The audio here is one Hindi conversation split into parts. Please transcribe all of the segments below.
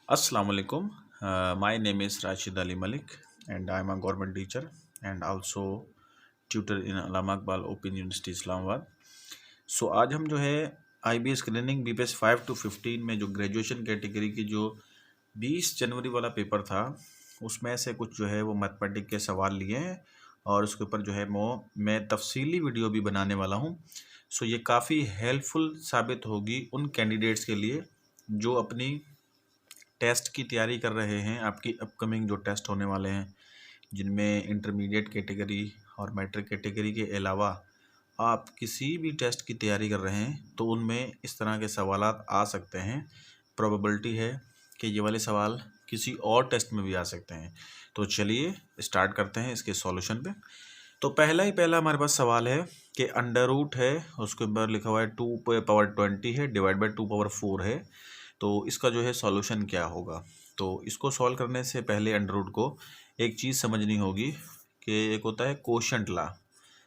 Assalamu alaikum. My name is Rashid Ali Malik and I am a government teacher and also tutor in Allama Iqbal Open University Islamabad. So आज हम जो है IB स्क्रीनिंग BPS 5 to 15 में जो ग्रेजुएशन कैटेगरी की जो 20 जनवरी वाला पेपर था उसमें से कुछ जो है वो मैथमेटिक के सवाल लिए हैं और उसके ऊपर जो है वो मैं तफसीली वीडियो भी बनाने वाला हूँ। सो ये काफ़ी हेल्पफुल साबित होगी उन कैंडिडेट्स के लिए जो अपनी टेस्ट की तैयारी कर रहे हैं। आपकी अपकमिंग जो टेस्ट होने वाले हैं जिनमें इंटरमीडिएट कैटेगरी और मैट्रिक कैटेगरी के अलावा आप किसी भी टेस्ट की तैयारी कर रहे हैं तो उनमें इस तरह के सवालात आ सकते हैं। प्रोबेबिलिटी है कि ये वाले सवाल किसी और टेस्ट में भी आ सकते हैं। तो चलिए स्टार्ट करते हैं इसके सॉल्यूशन पे। तो पहला हमारे पास सवाल है कि अंडर रूट है, उसके ऊपर लिखा हुआ है 2 पावर 20 है डिवाइड बाई 2 पावर 4 है। तो इसका जो है सॉल्यूशन क्या होगा। तो इसको सॉल्व करने से पहले अंडर रूट को एक चीज़ समझनी होगी कि एक होता है कोशेंट लॉ,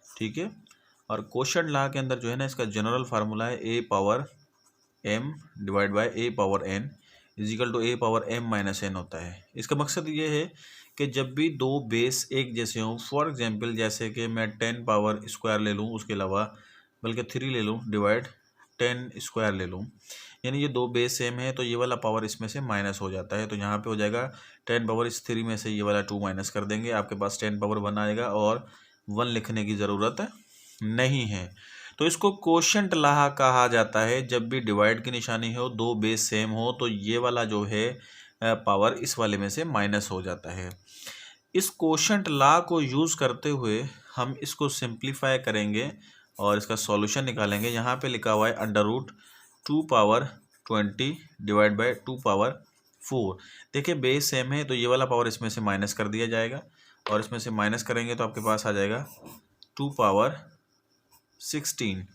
ठीक है। और कोशेंट लॉ के अंदर जो है ना इसका जनरल फार्मूला है a power m divide by a power n equal to a power m minus n होता है। इसका मकसद ये है कि जब भी दो बेस एक जैसे हों, फॉर एग्जांपल जैसे कि मैं 10 पावर स्क्वायर ले लूँ, उसके अलावा बल्कि 3 ले लूँ डिवाइड 10 स्क्वायर ले लूँ, यानी ये दो बेस सेम है तो ये वाला पावर इसमें से माइनस हो जाता है। तो यहाँ पे हो जाएगा 10 पावर इस 3 में से ये वाला 2 माइनस कर देंगे, आपके पास 10 पावर 1 आएगा और 1 लिखने की ज़रूरत नहीं है। तो इसको कोशेंट लॉ कहा जाता है। जब भी डिवाइड की निशानी हो, दो बेस सेम हो, तो ये वाला जो है पावर इस वाले में से माइनस हो जाता है। इस कोशेंट लॉ को यूज़ करते हुए हम इसको सिंप्लीफाई करेंगे और इसका सॉल्यूशन निकालेंगे। यहाँ पे लिखा हुआ है under root 2 power 20 divide by 2 power 4। देखिए बेस सेम है तो ये वाला पावर इसमें से माइनस कर दिया जाएगा और इसमें से माइनस करेंगे तो आपके पास आ जाएगा 2 पावर 16।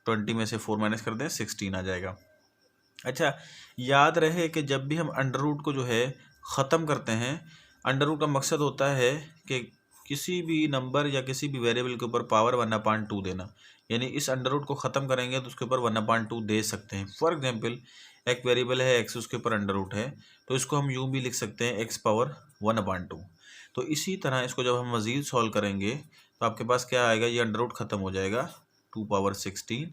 20 में से 4 माइनस कर दें 16 आ जाएगा। अच्छा, याद रहे कि जब भी हम अंडर रूट को जो है ख़त्म करते हैं, अंडर रूट का मकसद होता है कि किसी भी नंबर या किसी भी वेरिएबल के ऊपर पावर 1/2 देना। यानी इस अंडर रूट को ख़त्म करेंगे तो उसके ऊपर 1/2 दे सकते हैं। फॉर एग्जांपल एक वेरिएबल है x, उसके ऊपर अंडर रूट है तो इसको हम यूँ भी लिख सकते हैं x पावर 1/2। तो इसी तरह इसको जब हम मज़ीद सॉल्व करेंगे तो आपके पास क्या आएगा, ये अंडर रूट ख़त्म हो जाएगा 2 पावर 16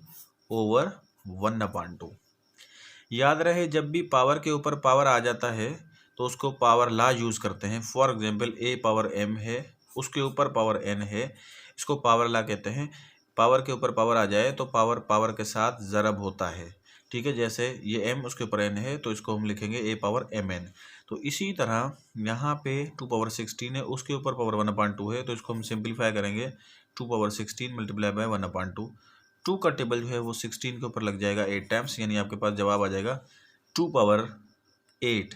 ओवर 1/2। याद रहे जब भी पावर के ऊपर पावर आ जाता है तो उसको पावर लॉ यूज़ करते हैं। For example a power m है, उसके ऊपर पावर n है, इसको पावर लॉ कहते हैं। पावर के ऊपर पावर आ जाए तो पावर पावर के साथ ज़रब होता है, ठीक है। जैसे ये m उसके ऊपर n है तो इसको हम लिखेंगे a पावर mn। तो इसी तरह यहाँ पे 2 पावर 16 है, उसके ऊपर पावर 1/2 है तो इसको हम सिंप्लीफाई करेंगे 2 पावर 16 मल्टीप्लाई बाय 1/2। 2 का टेबल जो है वो 16 के ऊपर लग जाएगा 8 टाइम्स, यानी आपके पास जवाब आ जाएगा 2 पावर 8।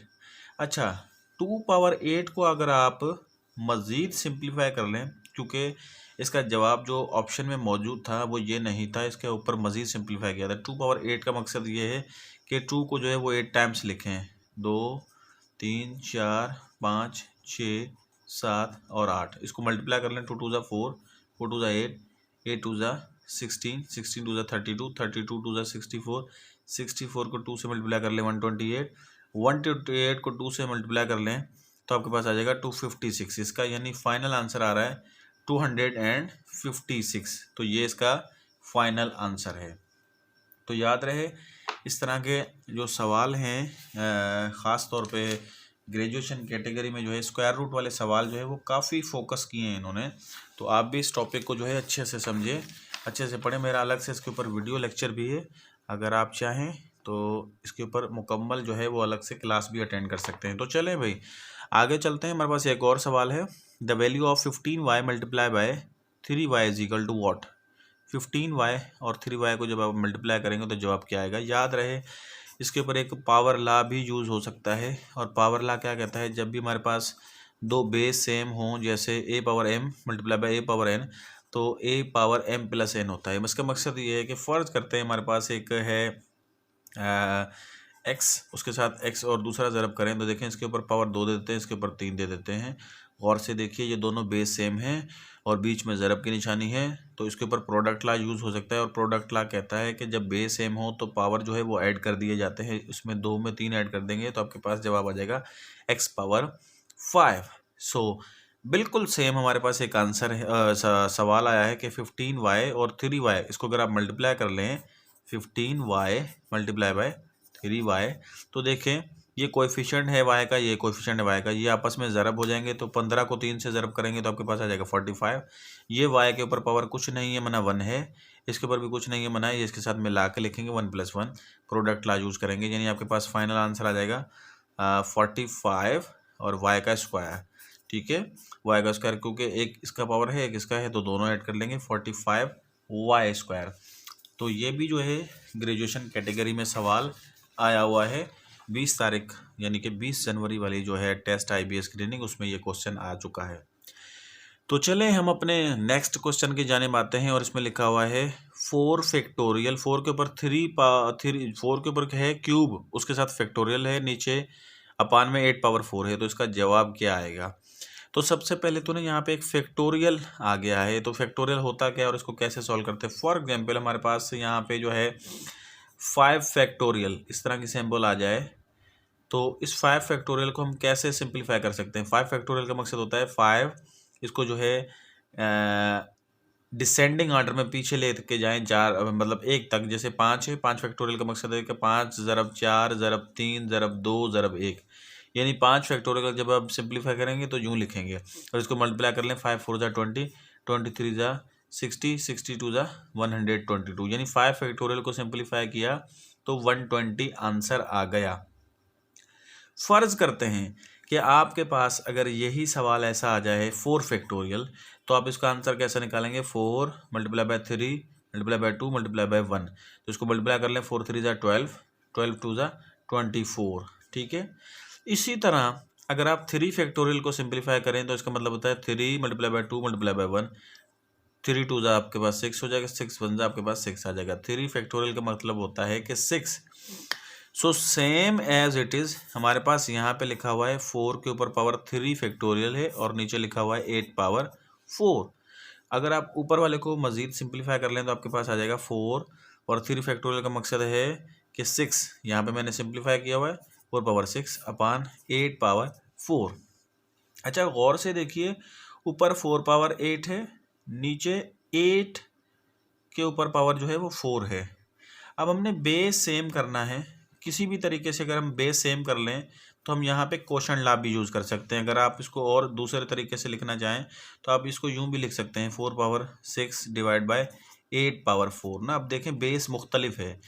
अच्छा, 2 पावर 8 को अगर आप मज़ीद सिंप्लीफाई कर लें, क्योंकि इसका जवाब जो ऑप्शन में मौजूद था वो ये नहीं था, इसके ऊपर मज़ीद सिंप्लीफाई किया था। 2 पावर 8 का मकसद ये है कि 2 को जो है वो 8 टाइम्स लिखें, 2 3 4 5 6 7 और 8। इसको मल्टीप्लाई कर लें, 2 2 ज़ा 4, 4 2 ज़ा 8, 8 2 ज़ा 16, 16 2 ज़ा 32, 32 2 ज़ा 64, 64 को 2 से मल्टीप्लाई कर लें 128, 128 को 2 से मल्टीप्लाई कर लें तो आपके पास आ जाएगा 256 इसका, यानी फाइनल आंसर आ रहा है 256। तो ये इसका फाइनल आंसर है। तो याद रहे इस तरह के जो सवाल हैं ख़ास तौर पे ग्रेजुएशन कैटेगरी में जो है स्क्वायर रूट वाले सवाल जो है वो काफ़ी फोकस किए हैं इन्होंने। तो आप भी इस टॉपिक को जो है अच्छे से समझें, अच्छे से पढ़ें। मेरा अलग से इसके ऊपर वीडियो लेक्चर भी है, अगर आप चाहें तो इसके ऊपर मुकम्मल जो है वो अलग से क्लास भी अटेंड कर सकते हैं। तो चलें भाई आगे चलते हैं। हमारे पास एक और सवाल है, the value of 15y multiply by 3y is equal to what. 15y और 3y को जब आप मल्टीप्लाई करेंगे तो जवाब क्या आएगा। याद रहे इसके ऊपर एक पावर लॉ भी यूज़ हो सकता है, और पावर लॉ क्या कहता है, जब भी हमारे पास दो बेस सेम हों, जैसे a power m multiply by a power n, तो a power m plus n होता है। इसका मकसद ये है कि फ़र्ज़ करते हैं हमारे पास एक है x, उसके साथ x और दूसरा ज़रब करें तो देखें इसके ऊपर पावर 2 दे देते हैं, इसके ऊपर 3 दे देते हैं, गौर से देखिए, ये दोनों बेस सेम हैं और बीच में ज़रब की निशानी है, तो इसके ऊपर प्रोडक्ट लॉ यूज़ हो सकता है। और प्रोडक्ट लॉ कहता है कि जब बेस सेम हो तो पावर जो है वो ऐड कर दिए जाते हैं। इसमें 2 में 3 ऐड कर देंगे तो आपके पास जवाब आ जाएगा x पावर 5। सो बिल्कुल सेम हमारे पास एक आंसर है, सवाल आया है कि 15y और 3y, इसको अगर आप मल्टीप्लाई कर लें 15y मल्टीप्लाई बाय 3y, तो देखें ये कोएफिशिएंट है y का, ये कोएफिशिएंट है y का, ये आपस में ज़रब हो जाएंगे। तो 15 को 3 से ज़रब करेंगे तो आपके पास आ जाएगा 45। ये y के ऊपर पावर कुछ नहीं है, मना 1 है, इसके ऊपर भी कुछ नहीं है, मना ये, इसके साथ मिला के लिखेंगे 1 + 1, प्रोडक्ट लॉ यूज़ करेंगे, यानी आपके पास फाइनल आंसर आ जाएगा 45 और y का स्क्वायर। ठीक है, y का स्क्वायर, क्योंकि एक इसका पावर है एक इसका है, तो दोनों ऐड कर लेंगे 45y स्क्वायर। तो ये भी जो है ग्रेजुएशन कैटेगरी में सवाल आया हुआ है 20 तारीख, यानी कि 20 जनवरी वाली जो है टेस्ट IBS स्क्रीनिंग, उसमें ये क्वेश्चन आ चुका है। तो चले हम अपने नेक्स्ट क्वेश्चन की जानिब आते हैं, और इसमें लिखा हुआ है 4 फैक्टोरियल, 4 के ऊपर 4 के ऊपर है क्यूब, उसके साथ फैक्टोरियल है, नीचे अपान में 8 पावर 4 है। तो इसका जवाब क्या आएगा? तो सबसे पहले तो ना यहाँ पे एक फैक्टोरियल आ गया है, तो फैक्टोरियल होता क्या है और इसको कैसे सॉल्व करते हैं। फॉर एग्जांपल हमारे पास यहाँ पे जो है 5 फैक्टोरियल इस तरह की सिंबल आ जाए, तो इस 5 फैक्टोरियल को हम कैसे सिंप्लीफाई कर सकते हैं। 5 फैक्टोरियल का मकसद होता है 5, इसको जो है डिसेंडिंग ऑर्डर में पीछे ले के जाएं, 4 मतलब 1 तक। जैसे 5 है, 5 फैक्टोरियल का मकसद है कि 5 ज़रब 4 ज़रब 3 ज़रब 2 ज़रब 1, यानी 5 फैक्टोरियल जब आप सिंप्लीफाई करेंगे तो यूँ लिखेंगे, और इसको मल्टीप्लाई कर लें 5 4 ज़ा 20, 23 ज़ा 60, 62 ज़ा 122, यानी 5 फैक्टोरियल को सिंप्लीफाई किया तो 120 आंसर आ गया। फ़र्ज़ करते हैं कि आपके पास अगर यही सवाल ऐसा आ जाए 4 फैक्टोरियल, तो आप इसका आंसर कैसे निकालेंगे। 4 multiply by 3 multiply by 2 multiply by 1, तो इसको मल्टीप्लाई कर लें 4 3 ज़ा 12, 12 2 ज़ा 24। ठीक है, इसी तरह अगर आप 3 फैक्टोरियल को सिंप्लीफाई करें तो इसका मतलब होता है 3 मल्टीप्लाई बाय 2 मल्टीप्लाई बाय 1, 3 2 ज़ा आपके पास 6 हो जाएगा, 6 1 ज़ा आपके पास 6 आ जाएगा। 3 फैक्टोरियल का मतलब होता है कि 6। So same as it is हमारे पास यहाँ पे लिखा हुआ है 4 के ऊपर पावर 3 फैक्टोरियल है, और नीचे लिखा हुआ है 8 पावर 4। अगर आप ऊपर वाले को मज़ीद सिंप्लीफाई कर लें तो आपके पास आ जाएगा 4, और 3 फैक्टोरियल का मकसद है कि 6, यहाँ पे मैंने सिंप्लीफाई किया हुआ है 4 पावर 6 अपान 8 पावर 4। अच्छा, गौर से देखिए, ऊपर 4 पावर 8 है, नीचे 8 के ऊपर पावर जो है वो 4 है। अब हमने बेस सेम करना है, किसी भी तरीके से अगर हम बेस सेम कर लें तो हम यहाँ पे क्वोशंट लॉ भी यूज़ कर सकते हैं। अगर आप इसको और दूसरे तरीके से लिखना चाहें तो आप इसको यूँ भी लिख सकते हैं 4 पावर 6 डिवाइड बाय 8 पावर 4 ना। अब देखें बेस मुख्तलिफ है,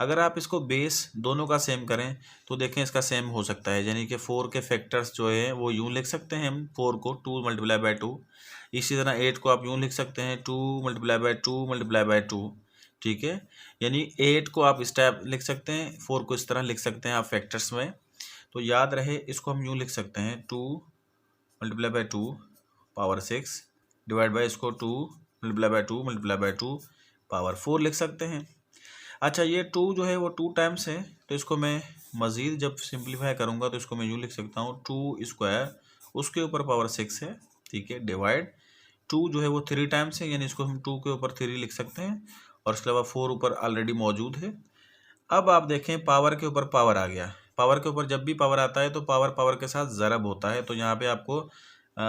अगर आप इसको बेस दोनों का सेम करें तो देखें इसका सेम हो सकता है, यानी कि 4 के फैक्टर्स जो है वो यूँ लिख सकते हैं हम 4 को 2 मल्टीप्लाई बाय 2, इसी तरह 8 को आप यूँ लिख सकते हैं 2 मल्टीप्लाई बाय 2 मल्टीप्लाई बाय 2। ठीक है, यानी 8 को आप इस टाइप लिख सकते हैं, 4 को इस तरह लिख सकते हैं आप फैक्टर्स में। तो याद रहे, इसको हम यूँ लिख सकते हैं 2 multiply by 2 power 6 divide by इसको 2 multiply by 2 multiply by 2 power 4 लिख सकते हैं। अच्छा, ये 2 जो है वो 2 टाइम्स है, तो इसको मैं मज़ीद जब सिंप्लीफाई करूँगा तो इसको मैं यूँ लिख सकता हूँ 2 स्क्वायर, उसके ऊपर पावर 6 है। ठीक है, डिवाइड 2 जो है वो 3 टाइम्स है, यानी इसको हम 2 के ऊपर 3 लिख सकते हैं, और इसके अलावा 4 ऊपर ऑलरेडी मौजूद है। अब आप देखें पावर के ऊपर पावर आ गया, पावर के ऊपर जब भी पावर आता है तो पावर पावर के साथ ज़रब होता है। तो यहाँ पे आपको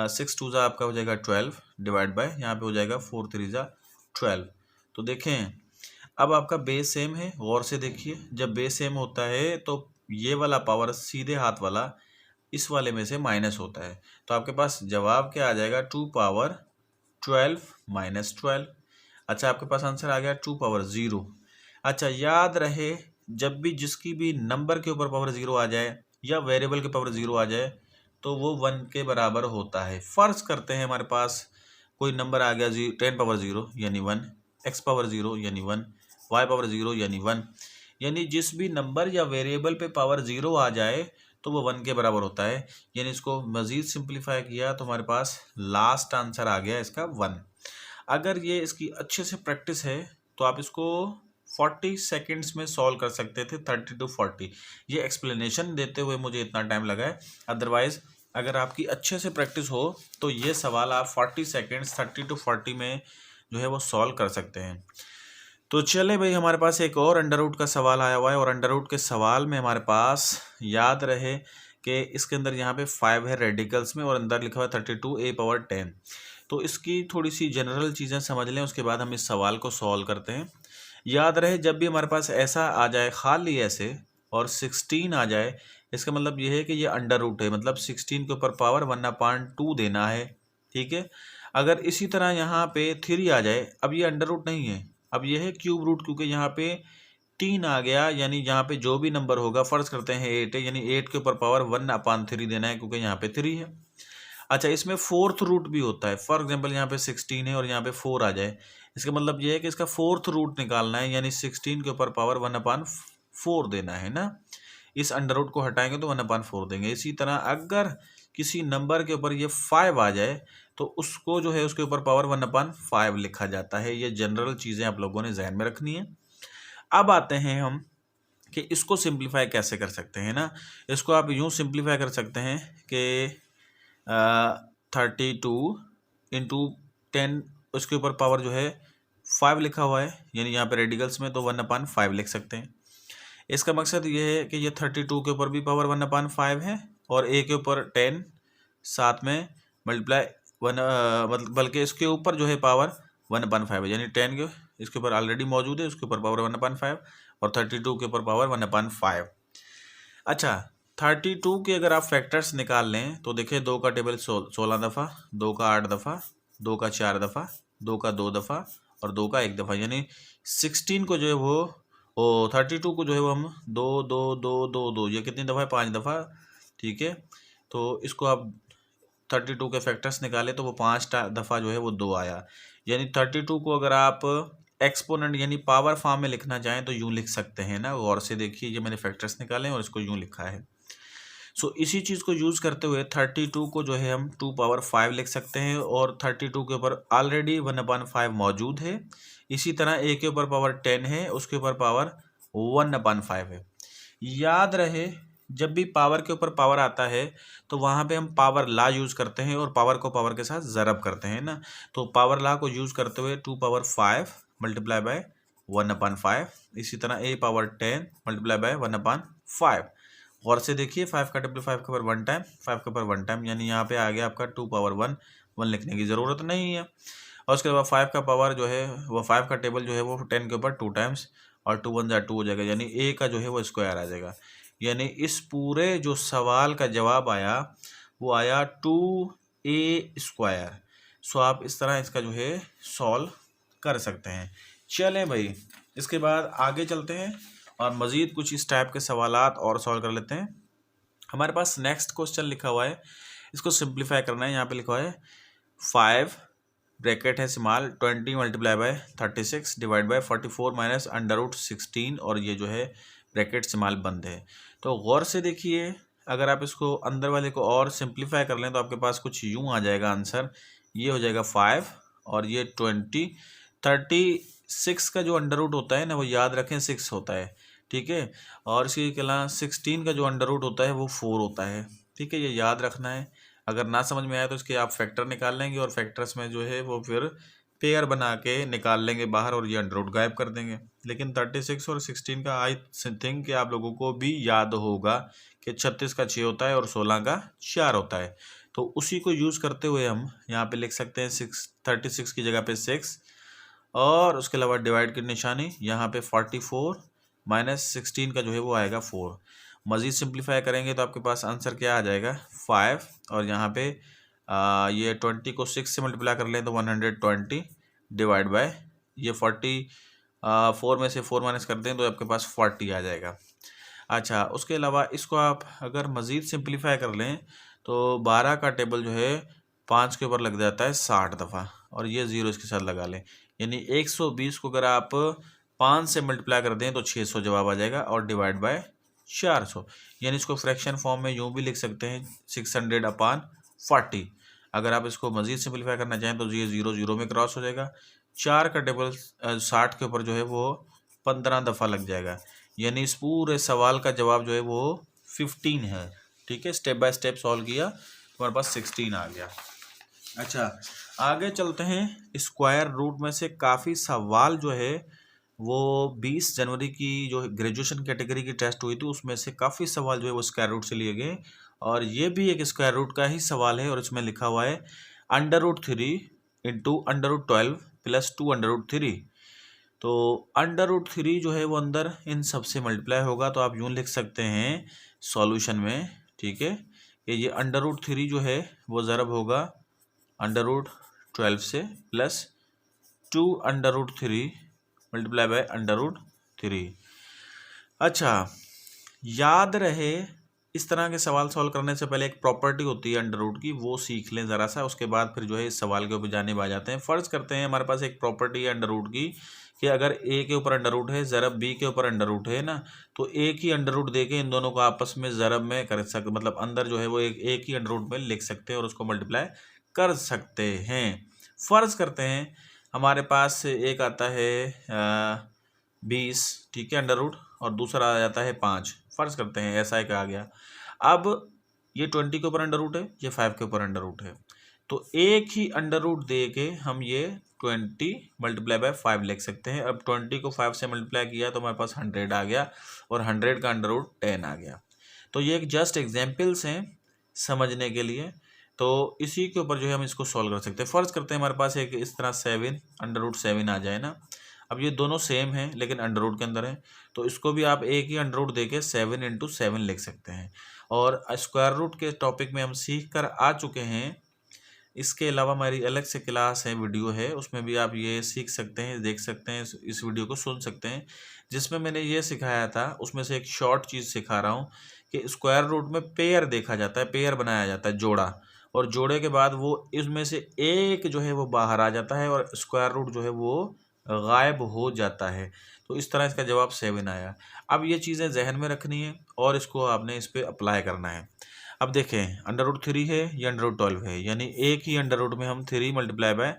6 2 ज़ा आपका हो जाएगा 12 डिवाइड बाय यहाँ पे हो जाएगा 4 3 ज़ा 12। तो देखें अब आपका बेस सेम है, गौर से देखिए, जब बेस सेम होता है तो ये वाला पावर सीधे हाथ वाला इस वाले में से माइनस होता है, तो आपके पास जवाब क्या आ जाएगा 2 पावर 12 माइनस 12। अच्छा, आपके पास आंसर आ गया 2 पावर 0। अच्छा, याद रहे, जब भी जिसकी भी नंबर के ऊपर पावर 0 आ जाए या वेरिएबल के पावर 0 आ जाए तो वो 1 के बराबर होता है। फ़र्ज़ करते हैं हमारे पास कोई नंबर आ गया 10 पावर 0 यानी 1, x पावर 0 यानी 1, y पावर 0 यानी 1, यानी जिस भी नंबर या वेरिएबल पे पावर 0 आ जाए तो वो 1 के बराबर होता है। यानी इसको मज़ीद सिंप्लीफाई किया तो हमारे पास लास्ट आंसर आ गया इसका 1। अगर ये इसकी अच्छे से प्रैक्टिस है तो आप इसको 40 सेकंड्स में सॉल्व कर सकते थे, 30 to 40। ये एक्सप्लेनेशन देते हुए मुझे इतना टाइम लगा है, अदरवाइज़ अगर आपकी अच्छे से प्रैक्टिस हो तो ये सवाल आप 40 सेकेंड्स 30 to 40 में जो है वो सॉल्व कर सकते हैं। तो चले भाई, हमारे पास एक और अंडर रूट का सवाल आया हुआ है और अंडर रूट के सवाल में हमारे पास याद रहे कि इसके अंदर यहाँ पे 5 है रेडिकल्स में और अंदर लिखा हुआ है 32a⁻10। तो इसकी थोड़ी सी जनरल चीज़ें समझ लें, उसके बाद हम इस सवाल को सॉल्व करते हैं। याद रहे, जब भी हमारे पास ऐसा आ जाए खाली ऐसे और 16 आ जाए, इसका मतलब ये है कि ये अंडर रूट है, मतलब 16 के ऊपर पावर 1/2 देना है। ठीक है, अगर इसी तरह यहाँ पे 3 आ जाए, अब ये अंडर रूट नहीं है, अब ये है क्यूब रूट, क्योंकि यहाँ पे 3 आ गया, यानी यहाँ पे जो भी नंबर होगा, फर्ज करते हैं 8 है, यानी 8 के ऊपर पावर 1/3 देना है, क्योंकि यहाँ पे 3 है। अच्छा, इसमें फोर्थ रूट भी होता है, फॉर एग्जाम्पल यहाँ पे 16 है और यहाँ पे 4 आ जाए, इसका मतलब ये है कि इसका फोर्थ रूट निकालना है, यानी 16 के ऊपर पावर 1/4 देना है ना। इस अंडर रूट को हटाएंगे तो 1/4 देंगे। इसी तरह अगर किसी नंबर के ऊपर ये 5 आ जाए तो उसको जो है उसके ऊपर पावर 1/5 लिखा जाता है। ये जनरल चीज़ें आप लोगों ने जहन में रखनी है। अब आते हैं हम कि इसको सिंप्लीफाई कैसे कर सकते हैं ना। इसको आप यूँ सिंप्लीफाई कर सकते हैं कि 32 × 10, उसके ऊपर पावर जो है 5 लिखा हुआ है, यानी यहाँ पे रेडिकल्स में तो 1/5 लिख सकते हैं। इसका मकसद ये है कि ये 32 के ऊपर भी पावर 1/5 है और a के ऊपर 10 साथ में मल्टीप्लाई 1, मतलब बल्कि इसके ऊपर जो है पावर 1/5 है, यानी 10 के इसके ऊपर ऑलरेडी मौजूद है, उसके ऊपर पावर 1/5 और 32 के ऊपर पावर 1/5। अच्छा, 32 के अगर आप फैक्टर्स निकाल लें तो देखिए 2 का टेबल 16 दफ़ा, 2 का 8 दफ़ा, 2 का 4 दफ़ा, 2 का 2 दफ़ा और 2 का 1 दफ़ा, यानी 16 को जो है वो 32 को जो है वो हम 2 2 2 2 2 ये कितनी दफ़ा है, 5 दफ़ा। ठीक है, तो इसको आप 32 के फैक्टर्स निकाले तो वो 5 दफ़ा जो है वो 2 आया, यानी 32 को अगर आप एक्सपोनेंट यानी पावर फॉर्म में लिखना चाहें तो यूँ लिख सकते हैं ना। गौर से देखिए, ये मैंने फैक्टर्स निकाले हैं और इसको यूँ लिखा है। सो इसी चीज़ को यूज़ करते हुए 32 को जो है हम 2⁻5 लिख सकते हैं और 32 के ऊपर ऑलरेडी 1/5 मौजूद है। इसी तरह a के ऊपर पावर 10 है, उसके ऊपर पावर 1/5 है। याद रहे, जब भी पावर के ऊपर पावर आता है तो वहाँ पे हम पावर ला यूज़ करते हैं और पावर को पावर के साथ ज़रब करते हैं ना। तो पावर ला को यूज़ करते हुए 2⁻5 मल्टीप्लाई बाय 1/5, इसी तरह a⁻10 मल्टीप्लाई बाय 1/5। गौर से देखिए, 5 का टेबल 5 के ऊपर 1 टाइम, 5 के ऊपर 1 टाइम, यानी यहाँ पे आ गया आपका 2⁻1 1 लिखने की ज़रूरत नहीं है। और उसके बाद 5 का पावर जो है वो 5 का टेबल जो है वो 10 के ऊपर 2 टाइम्स और 2 1 2 हो जाएगा, यानी a का जो है वो स्क्वायर आ जाएगा। यानी इस पूरे जो सवाल का जवाब आया वो आया 2a²। सो आप इस तरह इसका जो है सॉल्व कर सकते हैं। चलें भाई, इसके बाद आगे चलते हैं और मज़ीद कुछ इस टाइप के सवालात और सॉल्व कर लेते हैं। हमारे पास नेक्स्ट क्वेश्चन लिखा हुआ है, इसको सिंप्लीफाई करना है। यहाँ पे लिखा हुआ है 5 ब्रैकेट है small 20 multiply by 36 divide by 44 minus √16 और ये जो है ब्रैकेट स्मॉल बंद है। तो गौर से देखिए, अगर आप इसको अंदर वाले को और सिंप्लीफाई कर लें तो आपके पास कुछ यूँ आ जाएगा आंसर, ये हो जाएगा 5 और ये 20। 36 का जो अंडर रूट होता है ना वो याद रखें 6 होता है। ठीक है, और इसके अलावा 16 का जो अंडर रूट होता है वो 4 होता है। ठीक है, ये याद रखना है। अगर ना समझ में आए तो इसके आप फैक्टर निकाल लेंगे और फैक्टर्स में जो है वो फिर पेयर बना के निकाल लेंगे बाहर और ये अंडर रूट गायब कर देंगे। लेकिन 36 और 16 का आई थिंक कि आप लोगों को भी याद होगा कि 36 का 6 होता है और 16 का 4 होता है। तो उसी को यूज़ करते हुए हम यहाँ पे लिख सकते हैं 36 की जगह पे 6 और उसके अलावा डिवाइड की निशानी यहाँ पे 44 माइनस 16 का जो है वो आएगा 4। मज़ीद सिंप्लीफाई करेंगे तो आपके पास आंसर क्या आ जाएगा 5 और यहाँ पे ये 20 को 6 से मल्टीप्लाई कर लें तो 120 डिवाइड बाय ये 4 में से 4 माइनस कर दें तो आपके पास 40 आ जाएगा। अच्छा, उसके अलावा इसको आप अगर मज़ीद सिंप्लीफाई कर लें तो 12 का टेबल जो है 5 के ऊपर लग जाता है 60 दफ़ा और ये 0 इसके साथ लगा लें, यानी 120 को अगर आप 5 से मल्टीप्लाई कर दें तो 600 जवाब आ जाएगा और डिवाइड बाय 400, यानी इसको फ्रैक्शन फॉर्म में यूँ भी लिख सकते हैं 600/40। अगर आप इसको मज़ीद सिंप्लीफाई करना चाहें तो ये 0 0 में क्रॉस हो जाएगा। 4 का टेबल 60 के ऊपर जो है वो 15 दफ़ा लग जाएगा, यानी इस पूरे सवाल का जवाब जो है वो 15 है। ठीक है, स्टेप बाय स्टेप सॉल्व किया हमारे पास 16 आ गया। अच्छा, आगे चलते हैं। स्क्वायर रूट में से काफ़ी सवाल जो है वो 20 जनवरी की जो ग्रेजुएशन कैटेगरी की टेस्ट हुई थी उसमें से काफ़ी सवाल जो है वो स्क्वायर रूट से लिए गए, और ये भी एक स्क्वायर रूट का ही सवाल है। और इसमें लिखा हुआ है √3 इंटू √12 प्लस 2√3। तो √3 जो है वो अंदर इन सबसे मल्टीप्लाई होगा, तो आप यूँ लिख सकते हैं सॉल्यूशन में, ठीक है, कि ये √3 जो है वो ज़रब होगा √12 से प्लस 2√3 मल्टीप्लाई बाय √3। अच्छा, याद रहे इस तरह के सवाल सॉल्व करने से पहले एक प्रॉपर्टी होती है अंडर रूट की, वो सीख लें ज़रा सा, उसके बाद फिर जो है इस सवाल के ऊपर जाने आ जाते हैं। फ़र्ज़ करते हैं हमारे पास एक प्रॉपर्टी है अंडर रूट की कि अगर ए के ऊपर अंडर रूट है ज़रब बी के ऊपर अंडर रूट है ना, तो एक ही अंडर रूट दे के इन दोनों को आपस में ज़रब में कर सकते, मतलब अंदर जो है वो एक ही अंडर रूट में लिख सकते हैं और उसको मल्टीप्लाई कर सकते हैं। फ़र्ज़ करते हैं हमारे पास एक आता है 20, ठीक है, अंडर रूट, और दूसरा आ जाता है 5। फ़र्ज़ करते हैं ऐसा एक आ गया। अब ये 20 के ऊपर अंडर रूट है, ये 5 के ऊपर अंडर रूट है, तो एक ही अंडर रूट दे के हम ये 20 मल्टीप्लाई बाय 5 लिख सकते हैं। अब 20 को 5 से मल्टीप्लाई किया तो हमारे पास 100 आ गया, और 100 का अंडर रूट 10 आ गया। तो ये एक जस्ट एग्जाम्पल्स हैं समझने के लिए, तो इसी के ऊपर जो है हम इसको सॉल्व कर सकते हैं। फ़र्ज़ करते हैं हमारे पास एक इस तरह 7 अंडर रूट 7 आ जाए ना। अब ये दोनों सेम हैं लेकिन अंडर रूट के अंदर है, तो इसको भी आप एक ही अंडर रूट दे के 7 × 7 लिख सकते हैं। और स्क्वायर रूट के टॉपिक में हम सीख कर आ चुके हैं। इसके अलावा हमारी अलग से क्लास है, वीडियो है, उसमें भी आप ये सीख सकते हैं, देख सकते हैं, इस वीडियो को सुन सकते हैं, जिसमें मैंने ये सिखाया था। उसमें से एक शॉर्ट चीज़ सिखा रहा हूँ कि स्क्वायर रूट में पेयर देखा जाता है, पेयर बनाया जाता है, जोड़ा, और जोड़े के बाद वो इसमें से एक जो है वो बाहर आ जाता है और स्क्वायर रूट जो है वो गायब हो जाता है। तो इस तरह इसका जवाब 7 आया। अब ये चीज़ें जहन में रखनी है और इसको आपने इस पर अप्लाई करना है। अब देखें √3 है या √12 है, यानी एक ही अंडर रूट में हम 3 मल्टीप्लाई बाय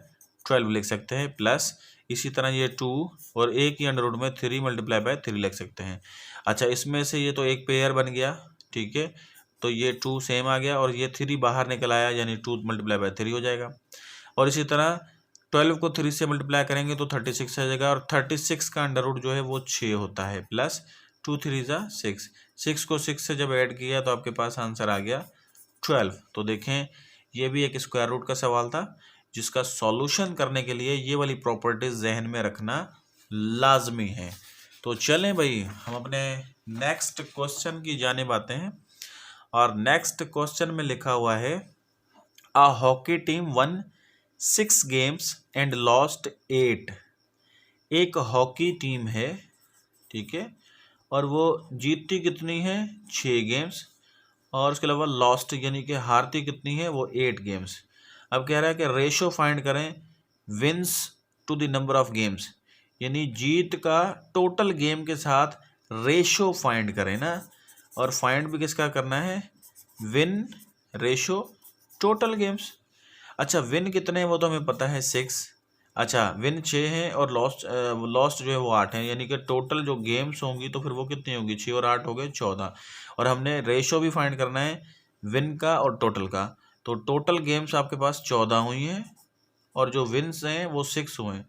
12 लिख सकते हैं, प्लस इसी तरह ये 2 और एक ही अंडर रूट में 3 मल्टीप्लाई बाय 3 लिख सकते हैं। अच्छा, इसमें से ये तो एक पेयर बन गया, ठीक है, तो ये 2 सेम आ गया और ये 3 बाहर निकल आया, यानी 2 मल्टीप्लाई बाय 3 हो जाएगा। और इसी तरह 12 को 3 से मल्टीप्लाई करेंगे तो 36 आ जाएगा, और 36 का अंडर रूट जो है वो 6 होता है, प्लस 2 3 = 6। 6 को 6 से जब ऐड किया तो आपके पास आंसर आ गया 12। तो देखें ये भी एक स्क्वायर रूट का सवाल था, जिसका सॉल्यूशन करने के लिए ये वाली प्रॉपर्टीज जहन में रखना लाजमी है। तो चलें भाई हम अपने नेक्स्ट क्वेश्चन की जानिब आते हैं, और नेक्स्ट क्वेश्चन में लिखा हुआ है a hockey team one 6 games and lost 8। एक हॉकी टीम है, ठीक है, और वो जीतती कितनी है 6 गेम्स, और उसके अलावा लॉस्ट यानी कि हारती कितनी है वो 8 गेम्स। अब कह रहा है कि रेशो फाइंड करें wins to the number of games, यानी जीत का टोटल गेम के साथ रेशो फाइंड करें ना, और फाइंड भी किसका करना है, विन रेशो टोटल गेम्स। अच्छा, विन कितने हैं वो तो हमें पता है 6। अच्छा, विन 6 हैं और लॉस्ट जो है वो 8 है, यानी कि टोटल जो गेम्स होंगी तो फिर वो कितनी होगी, 6 और 8 हो गए 14। और हमने रेशो भी फाइंड करना है विन का और टोटल का, तो टोटल गेम्स आपके पास 14 हुई हैं और जो विन्स हैं वो 6 हुए हैं।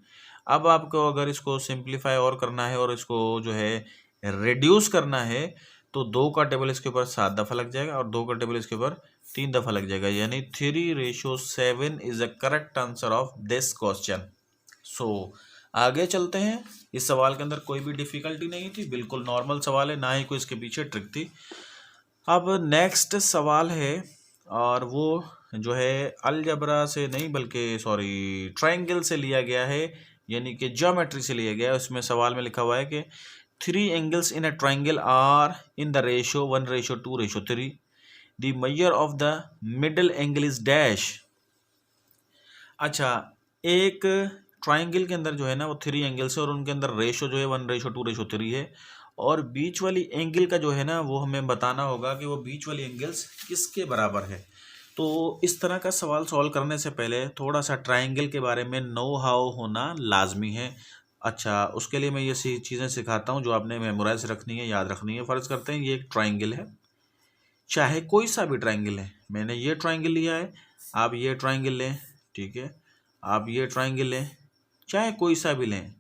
अब आपको अगर इसको सिंप्लीफाई और करना है और इसको जो है रिड्यूस करना है, तो 2 का टेबल इसके ऊपर 7 दफ़ा लग जाएगा और 2 का टेबल इसके ऊपर 3 दफ़ा लग जाएगा, यानी 3:7 is a correct answer of this question. So आगे चलते हैं। इस सवाल के अंदर कोई भी डिफ़िकल्टी नहीं थी, बिल्कुल नॉर्मल सवाल है, ना ही कोई इसके पीछे ट्रिक थी। अब नेक्स्ट सवाल है, और वो जो है अलजबरा से नहीं बल्कि सॉरी ट्रायंगल से लिया गया है, यानी कि ज्योमेट्री से लिया गया है। उसमें सवाल में लिखा हुआ है कि 3 angles in a triangle are in the ratio 1:2:3। The measure of the middle angle is dash. अच्छा, एक ट्रायंगल के अंदर जो है ना वो 3 एंगल्स है और उनके अंदर रेशो जो है 1:2:3 है, और बीच वाली एंगल का जो है ना वो हमें बताना होगा कि वो बीच वाली एंगल्स किसके बराबर है। तो इस तरह का सवाल सॉल्व करने से पहले थोड़ा सा ट्रायंगल के बारे में नो हाउ होना लाजमी है। अच्छा, उसके लिए मैं ये चीज़ें सिखाता हूँ जो आपने मेमोराइज रखनी है, याद रखनी है। फ़र्ज़ करते हैं ये एक ट्रायंगल है, चाहे कोई सा भी ट्रायंगल है, मैंने ये ट्राइंगल लिया है, आप ये ट्राइंगल लें, ठीक है, आप ये ट्राइंगल लें, चाहे कोई सा भी लें।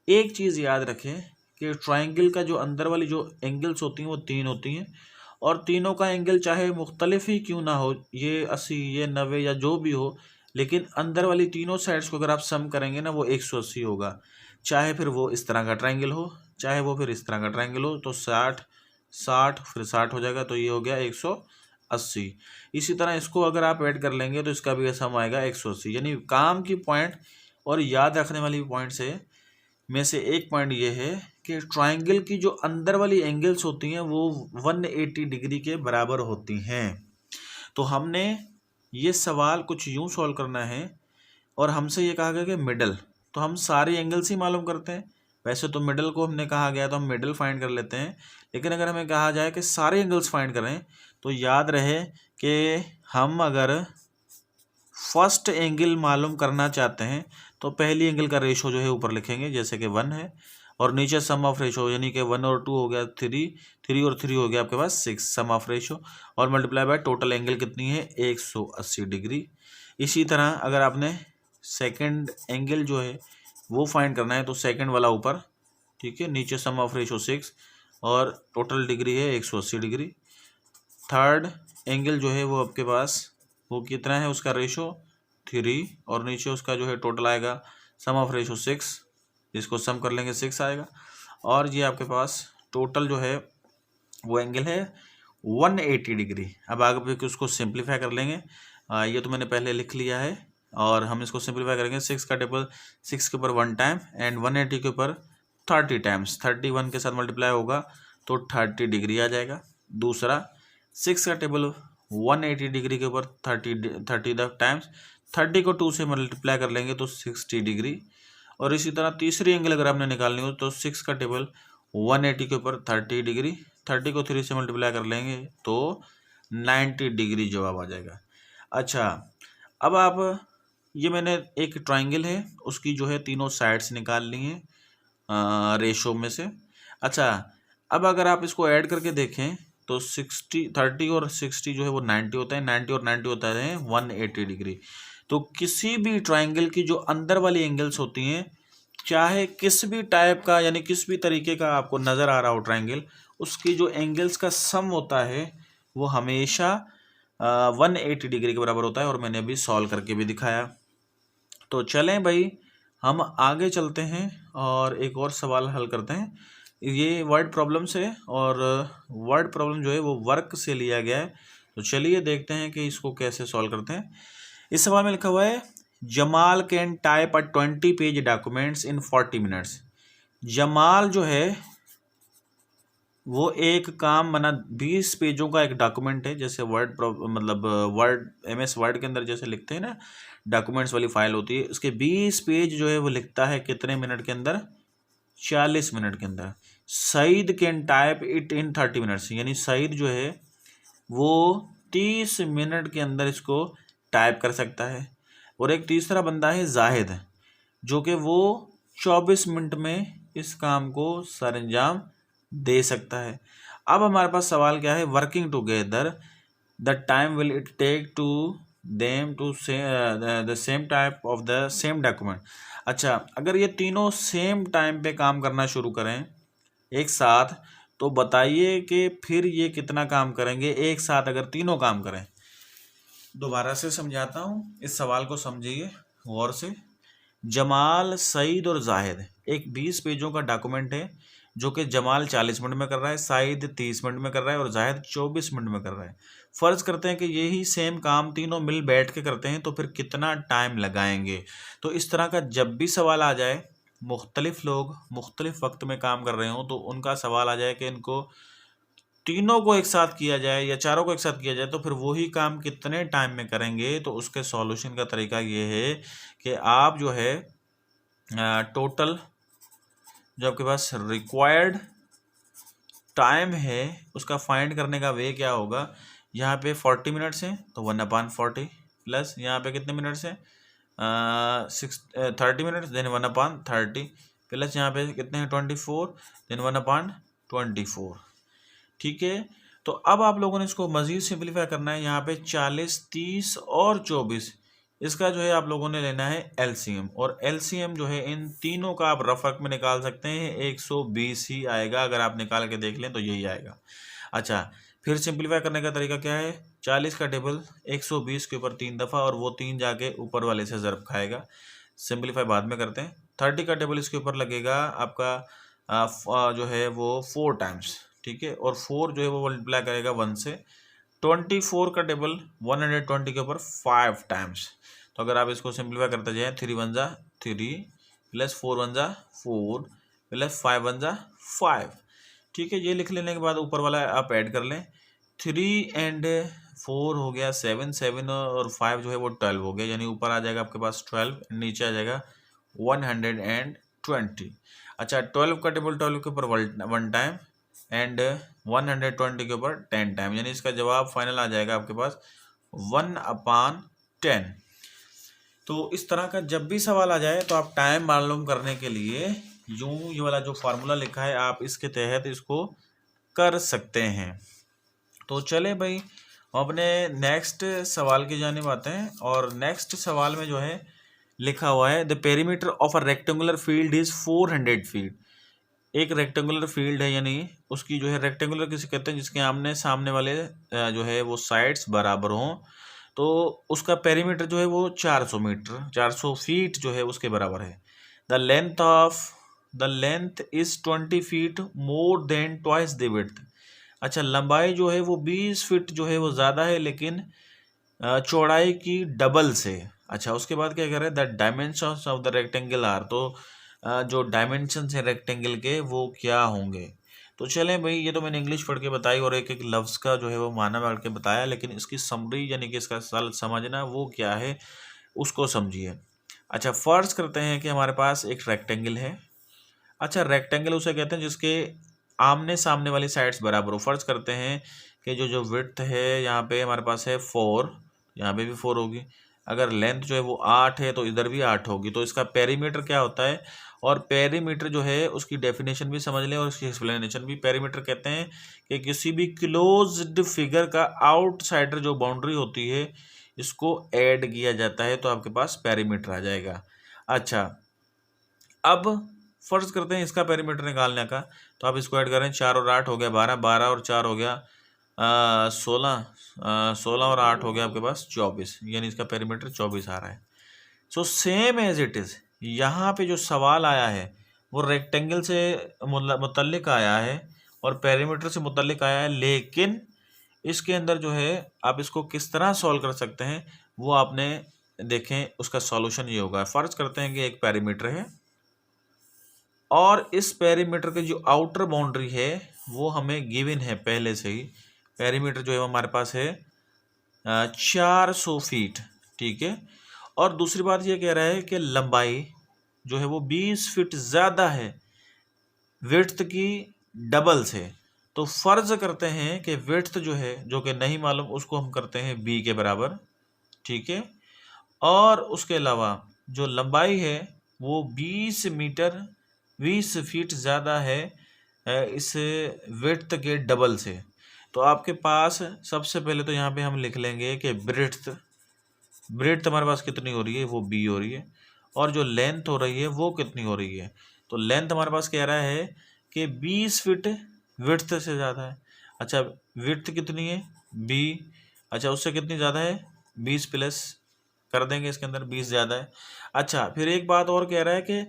एक चीज़ याद रखें कि ट्राइंगल का जो अंदर वाली जो एंगल्स होती हैं वो 3 होती हैं, और तीनों का एंगल चाहे मुख्तलिफ ही क्यों ना हो, ये 80, ये 90 या जो भी हो, लेकिन अंदर वाली तीनों साइड्स को अगर आप सम करेंगे ना वो 180 होगा। चाहे फिर वो इस तरह का ट्राइंगल हो, चाहे वो फिर इस तरह का ट्राइंगल हो, तो 60 60 फिर 60 हो जाएगा, तो ये हो गया 180। इसी तरह इसको अगर आप ऐड कर लेंगे तो इसका भी सम आएगा 180। यानी काम की पॉइंट और याद रखने वाली पॉइंट में से एक पॉइंट ये है कि ट्राइंगल की जो अंदर वाली एंगल्स होती हैं वो 180 डिग्री के बराबर होती हैं। तो हमने ये सवाल कुछ यूं सॉल्व करना है, और हमसे ये कहा गया कि मिडल, तो हम सारे एंगल्स ही मालूम करते हैं। वैसे तो मिडल को हमने कहा गया तो हम मिडल फाइंड कर लेते हैं, लेकिन अगर हमें कहा जाए कि सारे एंगल्स फाइंड करें तो याद रहे कि हम अगर फर्स्ट एंगल मालूम करना चाहते हैं तो पहली एंगल का रेशो जो है ऊपर लिखेंगे, जैसे कि 1 है, और नीचे सम ऑफ रेशो, यानी कि 1 और 2 हो गया 3, 3 और 3 हो गया आपके पास 6 सम ऑफ रेशो, और मल्टीप्लाई बाय टोटल एंगल कितनी है 180 डिग्री। इसी तरह अगर आपने सेकंड एंगल जो है वो फाइंड करना है तो सेकंड वाला ऊपर, ठीक है, नीचे सम ऑफ रेशो 6 और टोटल डिग्री है 180 डिग्री। थर्ड एंगल जो है वो आपके पास वो कितना है, उसका रेशो 3, और नीचे उसका जो है टोटल आएगा सम ऑफ रेशो 6, इसको सम कर लेंगे 6 आएगा, और ये आपके पास टोटल जो है वो एंगल है 180 डिग्री। अब आगे उसको सिंप्लीफाई कर लेंगे, ये तो मैंने पहले लिख लिया है, और हम इसको सिंप्लीफाई करेंगे। 6 का टेबल 6 के ऊपर 1 टाइम एंड 180 के ऊपर 30 टाइम्स, 31 के साथ मल्टीप्लाई होगा तो 30 डिग्री आ जाएगा। दूसरा 6 का टेबल 180 डिग्री के ऊपर 30 टाइम्स, 30 को 2 से मल्टीप्लाई कर लेंगे तो 60 डिग्री। और इसी तरह तीसरी एंगल अगर आपने निकालनी हो तो 6 का टेबल 180 के ऊपर 30 डिग्री, 30 को 3 से मल्टीप्लाई कर लेंगे तो 90 डिग्री जवाब आ जाएगा। अच्छा, अब आप ये मैंने एक ट्राइंगल है उसकी जो है तीनों साइड्स निकाल ली हैं रेशो में से। अच्छा, अब अगर आप इसको ऐड करके देखें तो 30 और 60 जो है वो 90 होता है, 90 और 90 होता है 180 डिग्री। तो किसी भी ट्राइंगल की जो अंदर वाली एंगल्स होती हैं, चाहे किस भी टाइप का यानी किस भी तरीके का आपको नज़र आ रहा हो ट्राइंगल, उसकी जो एंगल्स का सम होता है वो हमेशा 180 डिग्री के बराबर होता है, और मैंने अभी सॉल्व करके भी दिखाया। तो चलें भाई, हम आगे चलते हैं और एक और सवाल हल करते हैं। ये वर्ड प्रॉब्लम से, और वर्ड प्रॉब्लम जो है वो वर्क से लिया गया है। तो चलिए देखते हैं कि इसको कैसे सॉल्व करते हैं। इस सवाल में लिखा हुआ है Jamal can type 20 page documents in 40 minutes. Jamal जो है वो एक काम बना 20 पेजों का एक डॉक्यूमेंट है, जैसे वर्ड मतलब वर्ड MS वर्ड के अंदर जैसे लिखते हैं ना, डॉक्यूमेंट्स वाली फाइल होती है, उसके 20 पेज जो है वो लिखता है कितने मिनट के अंदर, 40 मिनट के अंदर। Saeed can type it in 30 minutes, यानी सईद जो है वो 30 मिनट के अंदर इसको टाइप कर सकता है। और एक तीसरा बंदा है जाहिद, जो कि वो 24 मिनट में इस काम को सरअंजाम दे सकता है। अब हमारे पास सवाल क्या है, working together the time will it take to them to the same type of the same document. अच्छा, अगर ये तीनों सेम टाइम पे काम करना शुरू करें एक साथ, तो बताइए कि फिर ये कितना काम करेंगे एक साथ अगर तीनों काम करें। दोबारा से समझाता हूँ, इस सवाल को समझिए गौर से। जमाल, सईद और जाहिद एक 20 पेजों का डॉक्यूमेंट है, जो कि जमाल 40 मिनट में कर रहा है, सईद 30 मिनट में कर रहा है, और जाहिद 24 मिनट में कर रहा है। फ़र्ज़ करते हैं कि यही सेम काम तीनों मिल बैठ के करते हैं, तो फिर कितना टाइम लगाएंगे। तो इस तरह का जब भी सवाल आ जाए, मुख्तलिफ लोग मुख्तलिफ वक्त में काम कर रहे हों, तो उनका सवाल आ जाए कि इनको तीनों को एक साथ किया जाए या चारों को एक साथ किया जाए, तो फिर वही काम कितने टाइम में करेंगे। तो उसके सॉल्यूशन का तरीका ये है कि आप जो है टोटल जो आपके पास रिक्वायर्ड टाइम है उसका फाइंड करने का वे क्या होगा। यहाँ पे 40 मिनट्स हैं तो 1/40 प्लस यहाँ पे कितने मिनट्स हैं 30 मिनट्स, देन 1/30 प्लस यहाँ पे कितने हैं 24, देन 1/24। ठीक है, तो अब आप लोगों ने इसको मज़ीद सिंप्लीफाई करना है। यहाँ पे 40, 30 और 24, इसका जो है आप लोगों ने लेना है एलसीएम, और एलसीएम जो है इन तीनों का आप रफ में निकाल सकते हैं, 120 ही आएगा। अगर आप निकाल के देख लें तो यही आएगा। अच्छा, फिर सिंप्लीफाई करने का तरीका क्या है, 40 का टेबल 120 के ऊपर 3 दफ़ा, और वो 3 जाके ऊपर वाले से ज़रब खाएगा। सिंप्लीफाई बाद में करते हैं। 30 का टेबल इसके ऊपर लगेगा आपका जो है वो 4 टाइम्स, ठीक है, और 4 जो है वो मल्टीप्लाई करेगा 1 से। 24 का टेबल 120 के ऊपर 5 टाइम्स। तो अगर आप इसको सिंप्लीफाई करते जाएँ, 3 1 जा 3 प्लस 4 1 जा 4 प्लस 5 1 जा 5, ठीक है। ये लिख लेने के बाद ऊपर वाला आप ऐड कर लें, 3 एंड 4 हो गया 7, 7 और 5 जो है वो 12 हो गया, यानी ऊपर आ जाएगा आपके पास 12, नीचे आ जाएगा 120। अच्छा, 12 का टेबल 12 के ऊपर 1 टाइम एंड 120 के ऊपर 10 टाइम, यानी इसका जवाब फाइनल आ जाएगा आपके पास 1/10। तो इस तरह का जब भी सवाल आ जाए तो आप टाइम मालूम करने के लिए यूं ये वाला जो फार्मूला लिखा है आप इसके तहत इसको कर सकते हैं। तो चले भाई अपने नेक्स्ट सवाल की जानिब आते हैं, और नेक्स्ट सवाल में जो है लिखा हुआ है the perimeter of a rectangular field is 400 feet. एक रेक्टेंगुलर फील्ड है, यानी उसकी जो है रेक्टेंगुलर किसे कहते हैं, जिसके आमने सामने वाले जो है वो साइड्स बराबर हों, तो उसका पेरीमीटर जो है वो 400 मीटर 400 फीट जो है उसके बराबर है। The length is 20 feet more than twice the width. अच्छा, लंबाई जो है वो 20 फीट जो है वो ज़्यादा है, लेकिन चौड़ाई की डबल से। अच्छा, उसके बाद क्या कह रहे हैं, the dimensions of the rectangle are, तो जो डायमेंशंस है रेक्टेंगल के वो क्या होंगे। तो चलें भाई, ये तो मैंने इंग्लिश पढ़ के बताई और एक एक लफ्ज़ का जो है वो माना पढ़ के बताया, लेकिन इसकी समरी यानी कि इसका सल समझना वो क्या है उसको समझिए। अच्छा, फ़र्ज़ करते हैं कि हमारे पास एक रेक्टेंगल है। अच्छा, रेक्टेंगल उसे कहते हैं जिसके आमने सामने वाली साइड्स बराबर हो। फ़र्ज़ करते हैं कि जो विड्थ है यहाँ पे हमारे पास है 4, यहाँ पे भी 4 होगी। अगर लेंथ जो है वो 8 है तो इधर भी 8 होगी। तो इसका पेरीमीटर क्या होता है, और पेरीमीटर जो है उसकी डेफिनेशन भी समझ लें और उसकी एक्सप्लेनेशन भी। पेरीमीटर कहते हैं कि किसी भी क्लोज्ड फिगर का आउटसाइडर जो बाउंड्री होती है इसको ऐड किया जाता है, तो आपके पास पेरीमीटर आ जाएगा। अच्छा, अब फर्ज करते हैं इसका पेरीमीटर निकालने का, तो आप इसको ऐड करें, 4 और 8 हो गया 12, 12 और 4 हो गया 16, 16 और 8 हो गया आपके पास 24, यानी इसका पेरीमीटर 24 आ रहा है। So same as it is यहाँ पे जो सवाल आया है वो रेक्टेंगल से मुतल्लिक आया है और पेरीमीटर से मुतल्लिक आया है, लेकिन इसके अंदर जो है आप इसको किस तरह सॉल्व कर सकते हैं वो आपने देखें। उसका सॉल्यूशन ये होगा, फ़र्ज करते हैं कि एक पेरीमीटर है और इस पेरीमीटर की जो आउटर बाउंड्री है वो हमें गिवन है पहले से ही। पेरीमीटर जो है हमारे पास है 400 फीट, ठीक है। और दूसरी बात ये कह रहा है कि लंबाई जो है वो 20 फीट ज़्यादा है विड्थ की डबल से। तो फ़र्ज़ करते हैं कि विड्थ जो है जो कि नहीं मालूम उसको हम करते हैं b के बराबर, ठीक है। और उसके अलावा जो लंबाई है वो 20 फीट ज़्यादा है इस विड्थ के डबल से। तो आपके पास सबसे पहले तो यहाँ पे हम लिख लेंगे कि ब्रेड्थ हमारे पास कितनी हो रही है, वो b हो रही है, और जो लेंथ हो रही है वो कितनी हो रही है। तो लेंथ हमारे पास कह रहा है कि 20 फीट विड्थ से ज़्यादा है। अच्छा, विड्थ कितनी है b, अच्छा उससे कितनी ज़्यादा है 20 प्लस कर देंगे, इसके अंदर 20 ज़्यादा है। अच्छा, फिर एक बात और कह रहा है कि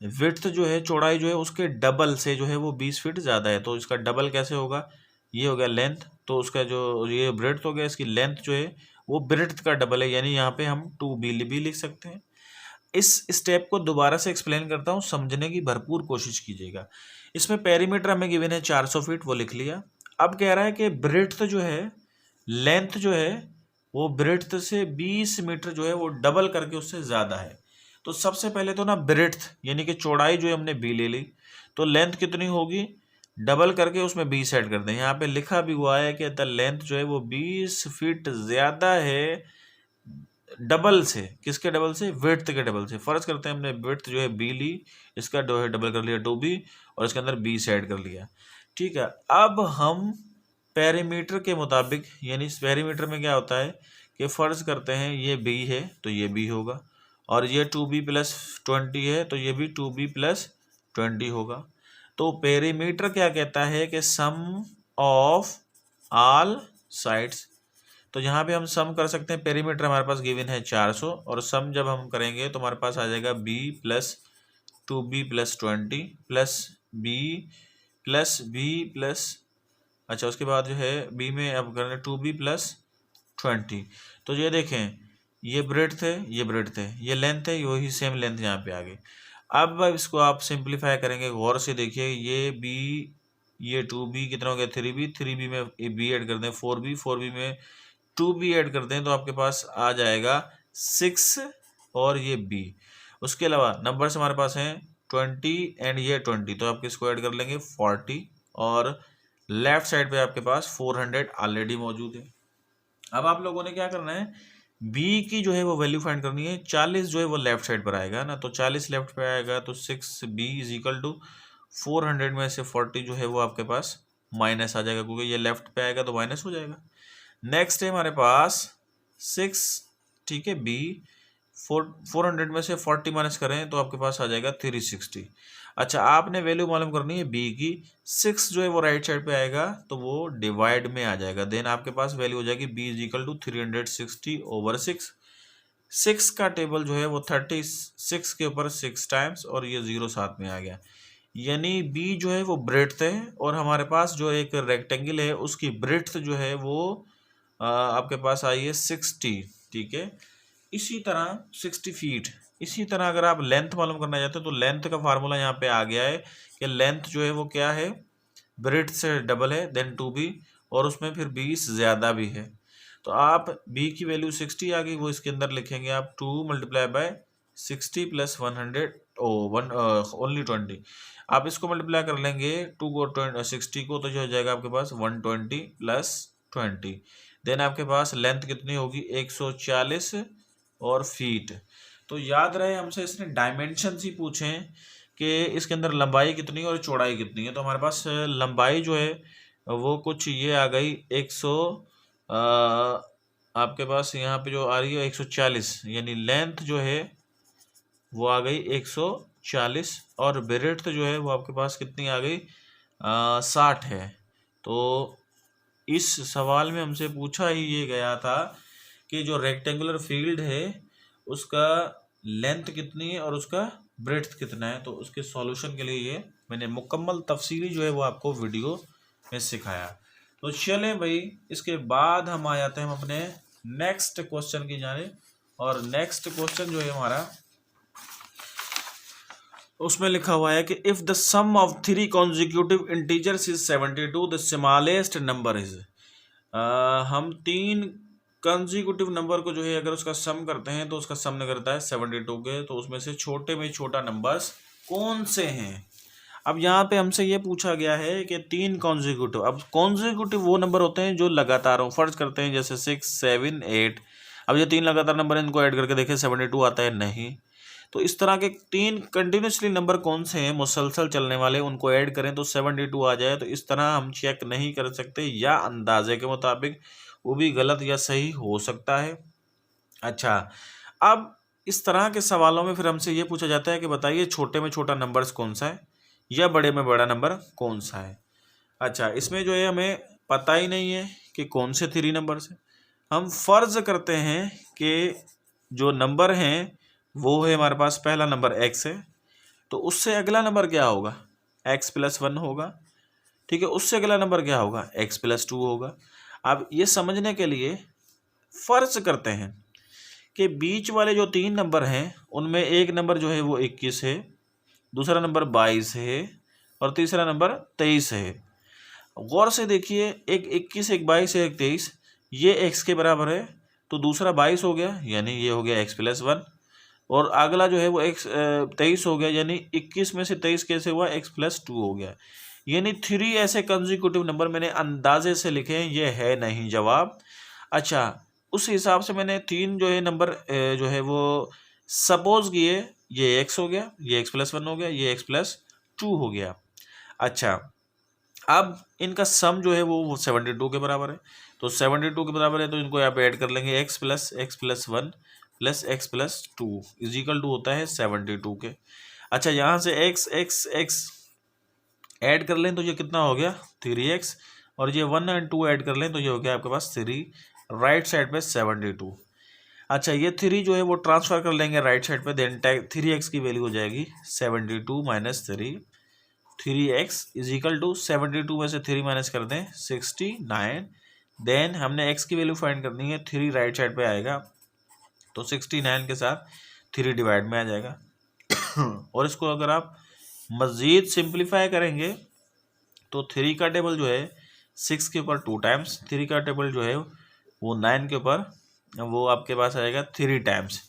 विड्थ जो है चौड़ाई जो है उसके डबल से जो है वो 20 फीट ज़्यादा है। तो इसका डबल कैसे होगा, ये हो गया लेंथ, तो उसका जो ये ब्रेड्थ हो गया, इसकी लेंथ जो है वो ब्रेड्थ का डबल है, यानी यहाँ पे हम 2b भी लिख सकते हैं। इस स्टेप को दोबारा से एक्सप्लेन करता हूँ, समझने की भरपूर कोशिश कीजिएगा। इसमें पेरीमीटर हमें गिवन है 400 फीट, वो लिख लिया। अब कह रहा है कि ब्रेड्थ जो है, लेंथ जो है वो ब्रेड्थ से 20 मीटर जो है वो डबल करके उससे ज़्यादा है। तो सबसे पहले तो ना ब्रेड्थ यानी कि चौड़ाई जो है हमने b ले ली, तो लेंथ कितनी होगी डबल करके उसमें 20 ऐड कर दें। यहाँ पे लिखा भी हुआ है कि द लेंथ जो है वो 20 फीट ज़्यादा है डबल से। किसके डबल से, विड्थ के डबल से। फ़र्ज़ करते हैं हमने विड्थ जो है b ली, इसका जो है डबल कर लिया 2b और इसके अंदर 20 ऐड कर लिया, ठीक है। अब हम पेरीमीटर के मुताबिक, यानी इस पेरीमीटर में क्या होता है कि फ़र्ज करते हैं ये b है तो ये b होगा, और ये 2b+20 है तो ये भी 2b+20 होगा। तो पेरीमीटर क्या कहता है कि सम ऑफ ऑल साइड्स। तो यहाँ पे हम सम कर सकते हैं, पेरीमीटर हमारे पास गिवन है 400, और सम जब हम करेंगे तो हमारे पास आ जाएगा b+2b+20 प्लस अच्छा उसके बाद जो है b में अब करना 2b+20। तो ये देखें, ये ब्रेड्थ है, ये ब्रेड्थ है, ये लेंथ है, वही सेम लेंथ यहाँ पे आ गई। अब इसको आप सिंप्लीफाई करेंगे, गौर से देखिए, ये b, ये 2b कितना हो गया 3b, 3b में b ऐड कर दें 4b, 4b में 2b ऐड कर दें तो आपके पास आ जाएगा 6 और ये b। उसके अलावा नंबर्स हमारे पास हैं 20 एंड ये 20, तो आप किसको ऐड कर लेंगे 40, और लेफ्ट साइड पे आपके पास 400 ऑलरेडी मौजूद है। अब आप लोगों ने क्या करना है, b की जो है वो वैल्यू फाइंड करनी है। 40 जो है वो लेफ्ट साइड पर आएगा ना, तो 40 लेफ्ट पे आएगा तो 6b = 400 में से 40 जो है वो आपके पास माइनस आ जाएगा, क्योंकि ये लेफ्ट पे आएगा तो माइनस हो जाएगा। नेक्स्ट है हमारे पास 6, ठीक है, b 400 में से 40 माइनस करें तो आपके पास आ जाएगा 360। अच्छा, आपने वैल्यू मालूम करनी है b की। 6 जो है वो राइट साइड पे आएगा तो वो डिवाइड में आ जाएगा, देन आपके पास वैल्यू हो जाएगी b = 360/6। 6 का टेबल जो है वो 36 के ऊपर 6 टाइम्स, और ये 0 साथ में आ गया, यानी b जो है वो ब्रेड्थ है, और हमारे पास जो एक रेक्टेंगल है उसकी ब्रेड्थ जो है वो आपके पास आई है 60, ठीक है। इसी तरह 60 फीट। इसी तरह अगर आप लेंथ मालूम करना चाहते हो तो लेंथ का फार्मूला यहाँ पे आ गया है कि लेंथ जो है वो क्या है, ब्रेड्थ से डबल है, देन 2b, और उसमें फिर 20 ज़्यादा भी है। तो आप b की वैल्यू 60 आ गई, वो इसके अंदर लिखेंगे आप 2 × 60 + 100 ओनली 20। आप इसको मल्टीप्लाई कर लेंगे 2 को 60 को, तो जो हो जाएगा आपके पास 120 + 20। देन आपके पास लेंथ कितनी होगी 140 और फीट। तो याद रहे हमसे इसने डायमेंशन ही पूछे कि इसके अंदर लंबाई कितनी है और चौड़ाई कितनी है। तो हमारे पास लंबाई जो है वो कुछ ये आ गई 100, आपके पास यहाँ पे जो आ रही है 140, यानी लेंथ जो है वो आ गई 140, और ब्रेड्थ जो है वो आपके पास कितनी आ गई 60 है। तो इस सवाल में हमसे पूछा ही ये गया था कि जो रेक्टेंगुलर फील्ड है उसका लेंथ कितनी है और उसका ब्रेड्थ कितना है। तो उसके सॉल्यूशन के लिए ये मैंने मुकम्मल तफसीली जो है वो आपको वीडियो में सिखाया। तो चलें भाई, इसके बाद हम आ जाते हैं हम अपने नेक्स्ट क्वेश्चन की जानिब, और नेक्स्ट क्वेश्चन जो है हमारा उसमें लिखा हुआ है कि if the sum of 3 consecutive integers is 72, the smallest number is. हम 3 कंजिक्यूटिव नंबर को जो है अगर उसका सम करते हैं तो उसका सम करता है 72 के, तो उसमें से छोटे में छोटा नंबर्स कौन से हैं। अब यहाँ पे हमसे ये पूछा गया है कि 3 कॉन्जिक्यूटिव। अब कॉन्जिक्यूटिव वो नंबर होते हैं जो लगातार हो, फर्ज करते हैं जैसे 6, 7, 8। अब ये 3 लगातार नंबर हैं, इनको ऐड करके देखें 72 आता है, नहीं। तो इस तरह के 3 कंटिन्यूसली नंबर कौन से हैं मुसलसल चलने वाले, उनको ऐड करें तो 72 आ जाए। तो इस तरह हम चेक नहीं कर सकते, या अंदाजे के मुताबिक, वो भी गलत या सही हो सकता है। अच्छा, अब इस तरह के सवालों में फिर हमसे ये पूछा जाता है कि बताइए छोटे में छोटा नंबर्स कौन सा है या बड़े में बड़ा नंबर कौन सा है। अच्छा, इसमें जो है हमें पता ही नहीं है कि कौन से 3 नंबर्स हैं। हम फर्ज करते हैं कि जो नंबर हैं वो है हमारे पास, पहला नंबर x है, तो उससे अगला नंबर क्या होगा x+1 होगा, ठीक है। उससे अगला नंबर क्या होगा x+2 होगा। अब ये समझने के लिए फर्ज करते हैं कि बीच वाले जो 3 नंबर हैं उनमें एक नंबर जो है वो 21 है, दूसरा नंबर 22 है, और तीसरा नंबर 23 है। गौर से देखिए, एक 21, एक 22, एक 23, ये x के बराबर है, तो दूसरा 22 हो गया, यानी ये हो गया x+1, और अगला जो है वो 23 हो गया, यानी 21 में से 23 कैसे हुआ x+2 हो गया। यानी 3 ऐसे कंजिक्यूटिव नंबर मैंने अंदाजे से लिखे हैं, ये है नहीं जवाब। अच्छा, उस हिसाब से मैंने 3 जो है नंबर जो है वो सपोज किए, ये x हो गया, ये x+1 हो गया, ये x+2 हो गया। अच्छा, अब इनका सम जो है वो 72 के बराबर है, तो 72 के बराबर है तो इनको यहाँ पे ऐड कर लेंगे x plus 1 plus x plus 2 is equal to होता है 72 के। अच्छा, यहाँ से x ऐड कर लें तो ये कितना हो गया 3x, और ये 1 और 2 ऐड कर लें तो ये हो गया आपके पास 3, राइट साइड पे 72। अच्छा, ये 3 जो है वो ट्रांसफर कर लेंगे राइट साइड पे, देन 3x की वैल्यू हो जाएगी 72 minus 3x is equal to 72 में से 3 माइनस कर दें 69। देन हमने x की वैल्यू फाइंड करनी है, 3 राइट साइड पे आएगा तो 69 के साथ 3 डिवाइड में आ जाएगा। और इसको अगर आप मज़ीद सिंप्लीफाई करेंगे तो 3 का टेबल जो है 6 के ऊपर 2 टाइम्स, 3 का टेबल जो है वो 9 के ऊपर वो आपके पास आएगा 3 टाइम्स,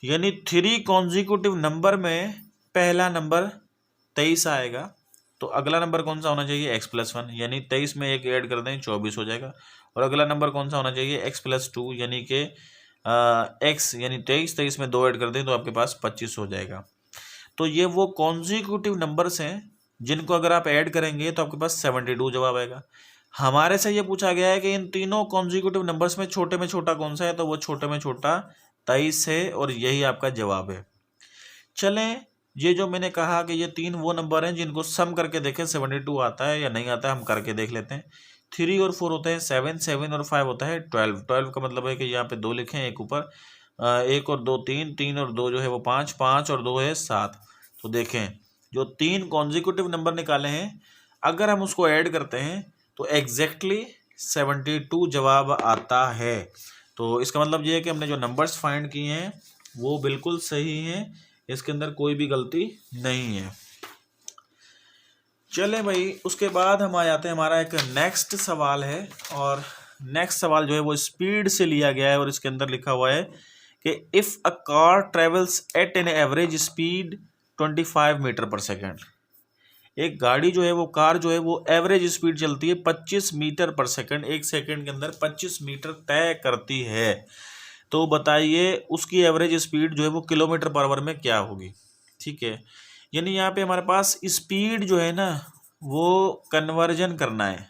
यानी 3 कॉन्जिक्यूटिव नंबर में पहला नंबर 23 आएगा। तो अगला नंबर कौन सा होना चाहिए x प्लस 1, यानी 23 में एक ऐड कर दें 24 हो जाएगा। और अगला नंबर कौन सा होना चाहिए x प्लस 2, यानी कि x यानी 23 में 2 ऐड कर दें तो आपके पास 25 हो जाएगा। तो ये वो कॉन्जिक्यूटिव नंबर्स हैं जिनको अगर आप ऐड करेंगे तो आपके पास 72 जवाब आएगा। हमारे से ये पूछा गया है कि इन तीनों कॉन्जिक्यूटिव नंबर्स में छोटा कौन सा है, तो वो छोटे में छोटा 23 है और यही आपका जवाब है। चलें, ये जो मैंने कहा कि ये 3 वो नंबर हैं जिनको सम करके देखें 72 आता है या नहीं आता है, हम करके देख लेते हैं। 3 और 4 होते हैं 7, 7 और 5 होता है 12। 12 का मतलब है कि यहाँ पे 2 लिखें, एक ऊपर 1 और 2 3, 3 और 2 जो है वो 5, 5 और 2 है 7। तो देखें जो 3 कॉन्जिक्यूटिव नंबर निकाले हैं अगर हम उसको ऐड करते हैं तो एग्जैक्टली 72 जवाब आता है। तो इसका मतलब ये है कि हमने जो नंबर्स फाइंड किए हैं वो बिल्कुल सही हैं, इसके अंदर कोई भी गलती नहीं है। चलें भाई, उसके बाद हम आ जाते हैं, हमारा एक नेक्स्ट सवाल है और नेक्स्ट सवाल जो है वो स्पीड से लिया गया है और इसके अंदर लिखा हुआ है कि if a car travels at an average speed 25 metre per second, एक गाड़ी जो है वो कार जो है वो एवरेज स्पीड चलती है 25 मीटर पर सेकेंड, एक सेकेंड के अंदर 25 मीटर तय करती है, तो बताइए उसकी एवरेज स्पीड जो है वो किलोमीटर पर आवर में क्या होगी। ठीक है, यानी यहाँ पे हमारे पास स्पीड जो है ना वो कन्वर्जन करना है,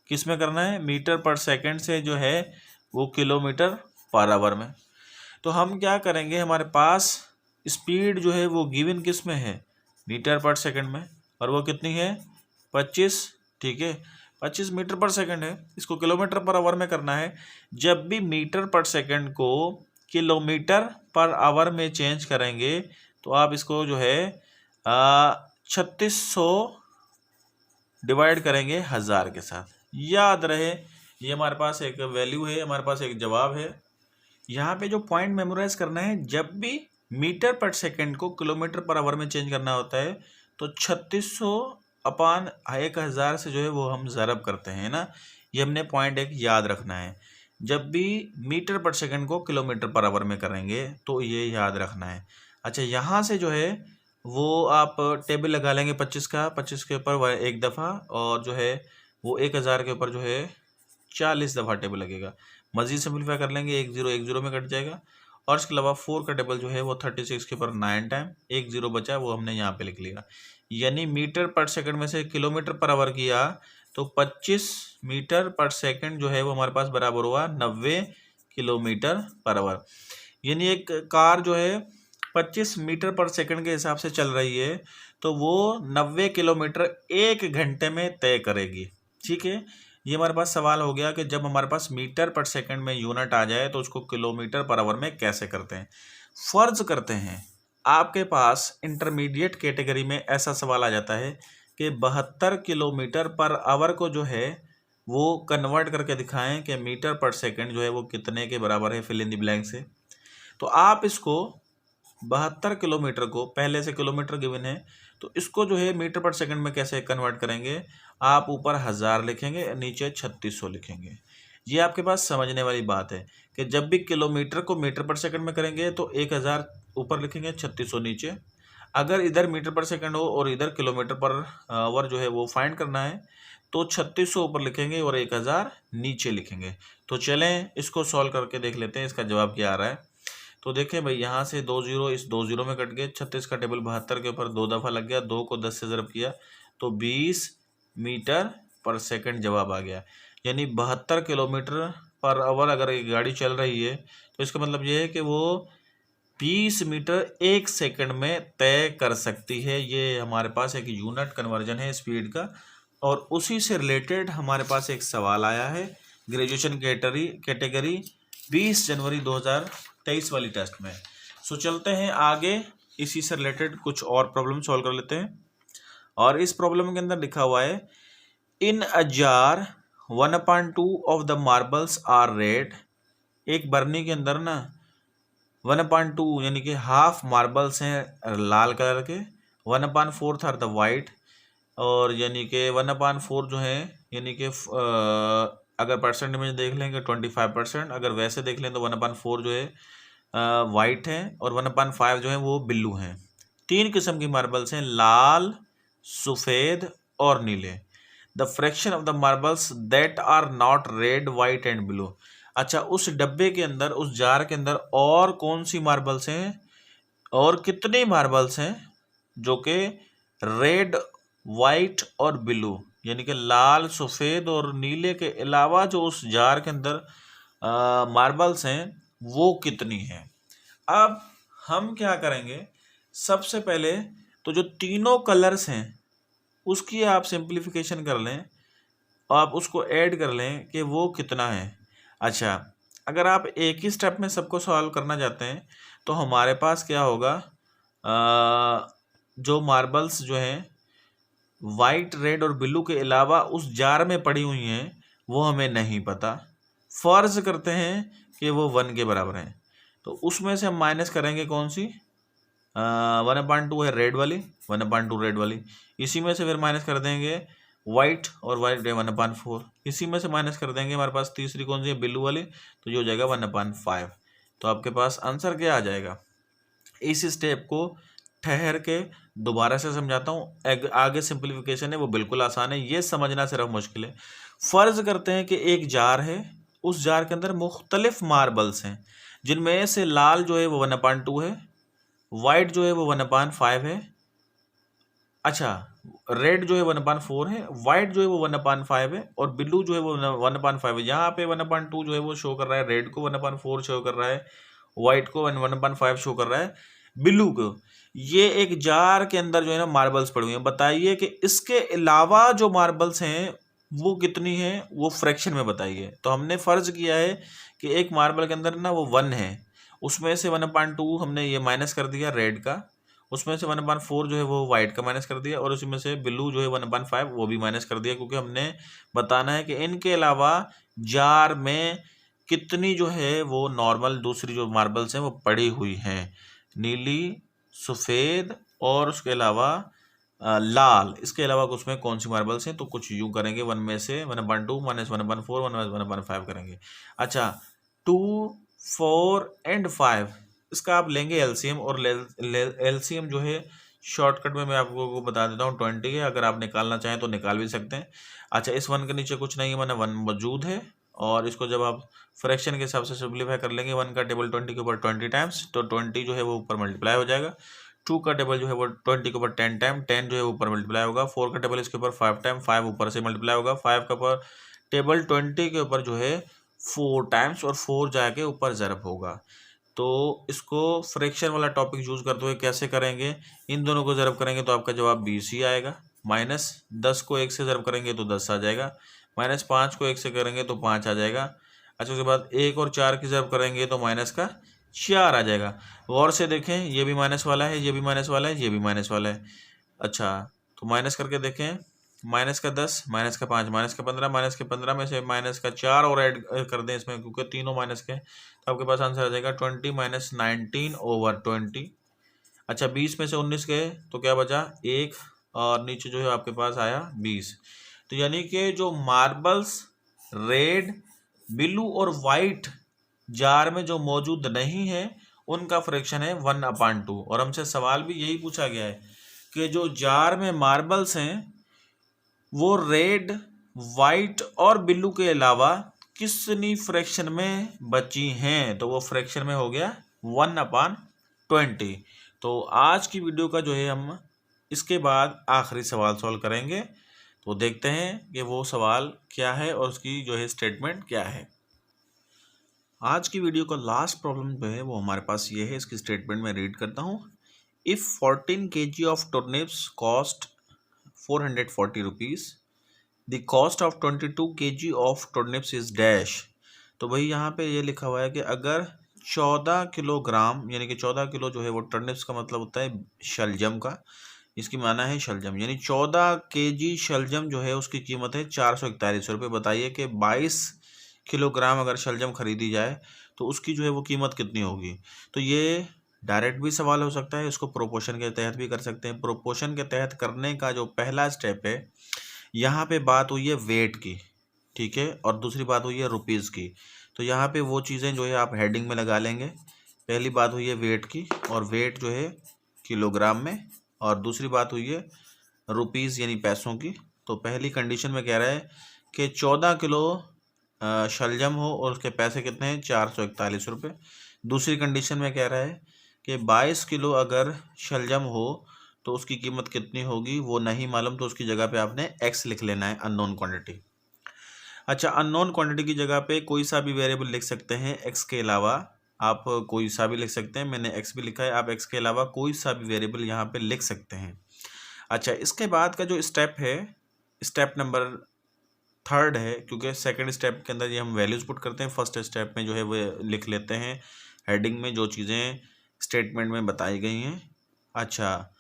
किस में करना है, मीटर पर सेकंड से जो है वो किलोमीटर पर आवर में। तो हम क्या करेंगे, हमारे पास स्पीड जो है वो गिवन किस में है, मीटर पर सेकंड में, और वो कितनी है 25। ठीक है, 25 मीटर पर सेकंड है, इसको किलोमीटर पर आवर में करना है। जब भी मीटर पर सेकंड को किलोमीटर पर आवर में चेंज करेंगे तो आप इसको जो है 3600 डिवाइड करेंगे 1000 के साथ। याद रहे ये हमारे पास एक वैल्यू है, हमारे पास एक जवाब है। यहाँ पे जो पॉइंट मेमोराइज करना है, जब भी मीटर पर सेकंड को किलोमीटर पर आवर में चेंज करना होता है तो 3600 अपान 1000 से जो है वो हम ज़रब करते हैं ना, ये हमने पॉइंट एक याद रखना है। जब भी मीटर पर सेकंड को किलोमीटर पर आवर में करेंगे तो ये याद रखना है। अच्छा, यहाँ से जो है वो आप टेबल लगा लेंगे 25 का, 25 के ऊपर एक दफ़ा, और जो है वो 1000 के ऊपर जो है 40 दफ़ा टेबल लगेगा। मज़ीद सिंप्लीफाई कर लेंगे, 1 0 1 0 में कट जाएगा। और इसके अलावा 4 का टेबल जो है वो 36 के ऊपर 9 टाइम, 1 0 बचा वो हमने यहाँ पे लिख लिया। यानी मीटर पर सेकंड में से किलोमीटर पर आवर किया तो 25 मीटर पर सेकंड जो है वो हमारे पास बराबर हुआ 90 किलोमीटर पर आवर। यानी एक कार जो है 25 मीटर पर सेकंड के हिसाब से चल रही है तो वो 90 किलोमीटर 1 घंटे में तय करेगी। ठीक है, ये हमारे पास सवाल हो गया कि जब हमारे पास मीटर पर सेकंड में यूनिट आ जाए तो उसको किलोमीटर पर आवर में कैसे करते हैं। फर्ज करते हैं आपके पास इंटरमीडिएट कैटेगरी में ऐसा सवाल आ जाता है कि 72 किलोमीटर पर आवर को जो है वो कन्वर्ट करके दिखाएं कि मीटर पर सेकंड जो है वो कितने के बराबर है, फिल इन द ब्लैंक से। तो आप इसको 72 किलोमीटर को, पहले से किलोमीटर गिवन है तो इसको जो है मीटर पर सेकंड में कैसे कन्वर्ट करेंगे, आप ऊपर 1000 लिखेंगे, नीचे 3600 लिखेंगे। ये आपके पास समझने वाली बात है कि जब भी किलोमीटर को मीटर पर सेकंड में करेंगे तो 1000 ऊपर लिखेंगे, 3600 नीचे। अगर इधर मीटर पर सेकंड हो और इधर किलोमीटर पर आवर जो है वो फाइंड करना है तो 3600 ऊपर लिखेंगे और 1000 नीचे लिखेंगे। तो चलें इसको सॉल्व करके देख लेते हैं इसका जवाब क्या आ रहा है। तो देखें भाई, यहाँ से 2 0 इस 2 0 में कट गए, 36 का टेबल 72 के ऊपर 2 दफ़ा लग गया, 2 को 10 से ज़रब किया तो 20 मीटर पर सेकंड जवाब आ गया। यानी 72 किलोमीटर पर आवर अगर एक गाड़ी चल रही है तो इसका मतलब ये है कि वो 20 मीटर एक सेकंड में तय कर सकती है। ये हमारे पास एक यूनिट कन्वर्जन है स्पीड का। और उसी से रिलेटेड हमारे पास एक सवाल आया है ग्रेजुएशन कैटेगरी 20 जनवरी 2023 वाली टेस्ट में। सो चलते हैं आगे, इसी से रिलेटेड कुछ और प्रॉब्लम सॉल्व कर लेते हैं। और इस प्रॉब्लम के अंदर लिखा हुआ है in a jar 1/2 of the marbles are red. एक बरनी के अंदर ना 1/2 यानी कि हाफ मार्बल्स हैं लाल कलर के, 1/4 आर द वाइट। और यानी कि 1/4 जो है यानी कि अगर परसेंट में देख लेंगे 25%, अगर वैसे देख लें तो 1/4 जो है वाइट है और 1/5 जो है वो ब्लू हैं। 3 किस्म की मार्बल्स हैं, लाल, सफ़ेद और नीले। The fraction of the marbles that are not red, white and blue. अच्छा, उस डब्बे के अंदर, उस जार के अंदर और कौन सी मार्बल्स हैं और कितनी मार्बल्स हैं जो कि रेड, वाइट और ब्लू यानी कि लाल, सफ़ेद और नीले के अलावा जो उस जार के अंदर मार्बल्स हैं वो कितनी हैं। अब हम क्या करेंगे, सबसे पहले तो जो तीनों कलर्स हैं उसकी आप सिंप्लीफिकेशन कर लें, आप उसको ऐड कर लें कि वो कितना है। अच्छा, अगर आप एक ही स्टेप में सबको सॉल्व करना चाहते हैं तो हमारे पास क्या होगा, जो मार्बल्स जो हैं वाइट, रेड और ब्लू के अलावा उस जार में पड़ी हुई हैं वो हमें नहीं पता। फर्ज करते हैं कि वो 1 के बराबर हैं, तो उसमें से हम माइनस करेंगे कौन सी, 1/2 है रेड वाली, 1/2 रेड वाली। इसी में से फिर माइनस कर देंगे वाइट, और वाइट है 1/4। इसी में से माइनस कर देंगे हमारे पास तीसरी कौन सी है, ब्लू वाली, तो ये हो जाएगा 1/5। तो आपके पास आंसर क्या आ जाएगा। इस स्टेप को ठहर के दोबारा से समझाता हूँ। आगे सिंप्लीफिकेशन है वो बिल्कुल आसान है, ये समझना सिर्फ मुश्किल है। फर्ज करते हैं कि एक जार है, उस जार के अंदर मुख्तलिफ मार्बल्स हैं, जिनमें से लाल जो है वो 1/2 है, वाइट जो है वो 1/5 है, अच्छा रेड जो है 1/4 है, वाइट जो है वो 1/5 है और ब्लू जो है वो 1/5 है। यहाँ पे 1/2 जो है वो शो कर रहा है रेड को, 1/4 शो कर रहा है वाइट को, 1/5 शो कर रहा है ब्लू को। ये एक जार के अंदर जो है ना मार्बल्स पड़ी हुई हैं। बताइए कि इसके अलावा जो मार्बल्स हैं वो कितनी हैं, वो फ्रैक्शन में बताइए। तो हमने फ़र्ज किया है कि एक मार्बल के अंदर ना वो 1 है, उसमें से 1/2 हमने ये माइनस कर दिया रेड का, उसमें से 1/4 जो है वो वाइट का माइनस कर दिया और उसमें से ब्लू जो है 1/5 वो भी माइनस कर दिया, क्योंकि हमने बताना है कि इनके अलावा जार में कितनी जो है वो नॉर्मल दूसरी जो मार्बल्स हैं वो पड़ी हुई हैं, नीली, सफ़ेद और उसके अलावा लाल। इसके अलावा उसमें कौन सी मार्बल्स हैं, तो कुछ यूँ करेंगे 1 में से 1/2 माइनस 1/4 1/5 करेंगे। अच्छा, 2, 4 एंड 5 इसका आप लेंगे एलसीएम, और एलसीएम जो है शॉर्टकट में मैं आपको बता देता हूँ 20 है। अगर आप निकालना चाहें तो निकाल भी सकते हैं। अच्छा, इस 1 के नीचे कुछ नहीं है, मैंने 1 मौजूद है, और इसको जब आप फ्रैक्शन के हिसाब से सिंप्लीफाई कर लेंगे 1 का टेबल 20 के ऊपर 20 टाइम्स, तो 20 जो है वो ऊपर मल्टीप्लाई हो जाएगा। 2 का टेबल जो है वो 20 के ऊपर 10 टाइम, 10 जो है ऊपर मल्टीप्लाई होगा। 4 का टेबल इसके ऊपर 5 टाइम, 5 ऊपर से मल्टीप्लाई होगा। 5 का ऊपर टेबल 20 के ऊपर जो है 4 टाइम्स, और 4 जाके ऊपर ज़रब होगा। तो इसको फ्रैक्शन वाला टॉपिक यूज़ करते हुए कैसे करेंगे, इन दोनों को ज़रब करेंगे तो आपका जवाब 20 ही आएगा। माइनस 10 को 1 से ज़रब करेंगे तो 10 आ जाएगा, माइनस 5 को 1 से करेंगे तो 5 आ जाएगा। अच्छा, उसके बाद 1 और 4 की ज़रब करेंगे तो माइनस का 4 आ जाएगा। गौर से देखें, ये भी माइनस वाला है, ये भी माइनस वाला है, ये भी माइनस वाला है। अच्छा, तो माइनस करके देखें, माइनस का 10, माइनस का 5, माइनस का 15, माइनस के 15 में से माइनस का 4 और ऐड कर दें इसमें, क्योंकि तीनों माइनस के, तो आपके पास आंसर आ जाएगा 20 माइनस 19/20। अच्छा, 20 में से 19 गए तो क्या बचा 1, और नीचे जो है आपके पास आया 20। तो यानी कि जो मार्बल्स रेड, ब्लू और वाइट जार में जो मौजूद नहीं है उनका फ्रैक्शन है 1/2। और हमसे सवाल भी यही पूछा गया है कि जो जार में मार्बल्स हैं वो रेड, वाइट और ब्लू के अलावा कितनी फ्रैक्शन में बची हैं, तो वो फ्रैक्शन में हो गया 1/20। तो आज की वीडियो का जो है हम इसके बाद आखिरी सवाल सॉल्व करेंगे। तो देखते हैं कि वो सवाल क्या है और उसकी जो है स्टेटमेंट क्या है। आज की वीडियो का लास्ट प्रॉब्लम जो है वो हमारे पास ये है, इसकी स्टेटमेंट मैं रीड करता हूँ। If 14 kg of turnips cost 440 rupees, the cost of 22 kg of turnips is dash. तो भाई यहाँ पे ये लिखा हुआ है कि अगर 14 किलोग्राम यानी कि 14 किलो जो है वो टर्निप्स का मतलब होता है शलजम का, इसकी माना है शलजम, यानी 14 kg शलजम जो है उसकी कीमत है 441 रुपये। बताइए कि 22 किलोग्राम अगर शलजम खरीदी जाए तो उसकी जो है वो कीमत कितनी होगी। तो ये डायरेक्ट भी सवाल हो सकता है, इसको प्रोपोर्शन के तहत भी कर सकते हैं। प्रोपोर्शन के तहत करने का जो पहला स्टेप है, यहाँ पे बात हुई है वेट की, ठीक है, और दूसरी बात हुई है रुपीज़ की। तो यहाँ पे वो चीज़ें जो है आप हेडिंग में लगा लेंगे। पहली बात हुई है वेट की, और वेट जो है किलोग्राम में, और दूसरी बात हुई है रुपीज़ यानी पैसों की। तो पहली कंडीशन में कह रहा है कि 14 किलो शलजम हो और उसके पैसे कितने हैं 441 रुपये। दूसरी कंडीशन में कह रहा है कि 22 किलो अगर शलजम हो तो उसकी कीमत कितनी होगी, वो नहीं मालूम, तो उसकी जगह पे आपने एक्स लिख लेना है, अननोन क्वांटिटी। अच्छा, अननोन क्वांटिटी की जगह पे कोई सा भी वेरिएबल लिख सकते हैं, एक्स के अलावा आप कोई सा भी लिख सकते हैं। मैंने एक्स भी लिखा है, आप एक्स के अलावा कोई सा भी वेरिएबल यहाँ पे लिख सकते हैं। अच्छा, इसके बाद का जो स्टेप है, स्टेप नंबर 3 है, क्योंकि सेकंड स्टेप के अंदर ये हम वैल्यूज़ पुट करते हैं, फर्स्ट स्टेप में जो है वो लिख लेते हैं हेडिंग में जो चीज़ें स्टेटमेंट में बताई गई हैं। अच्छा,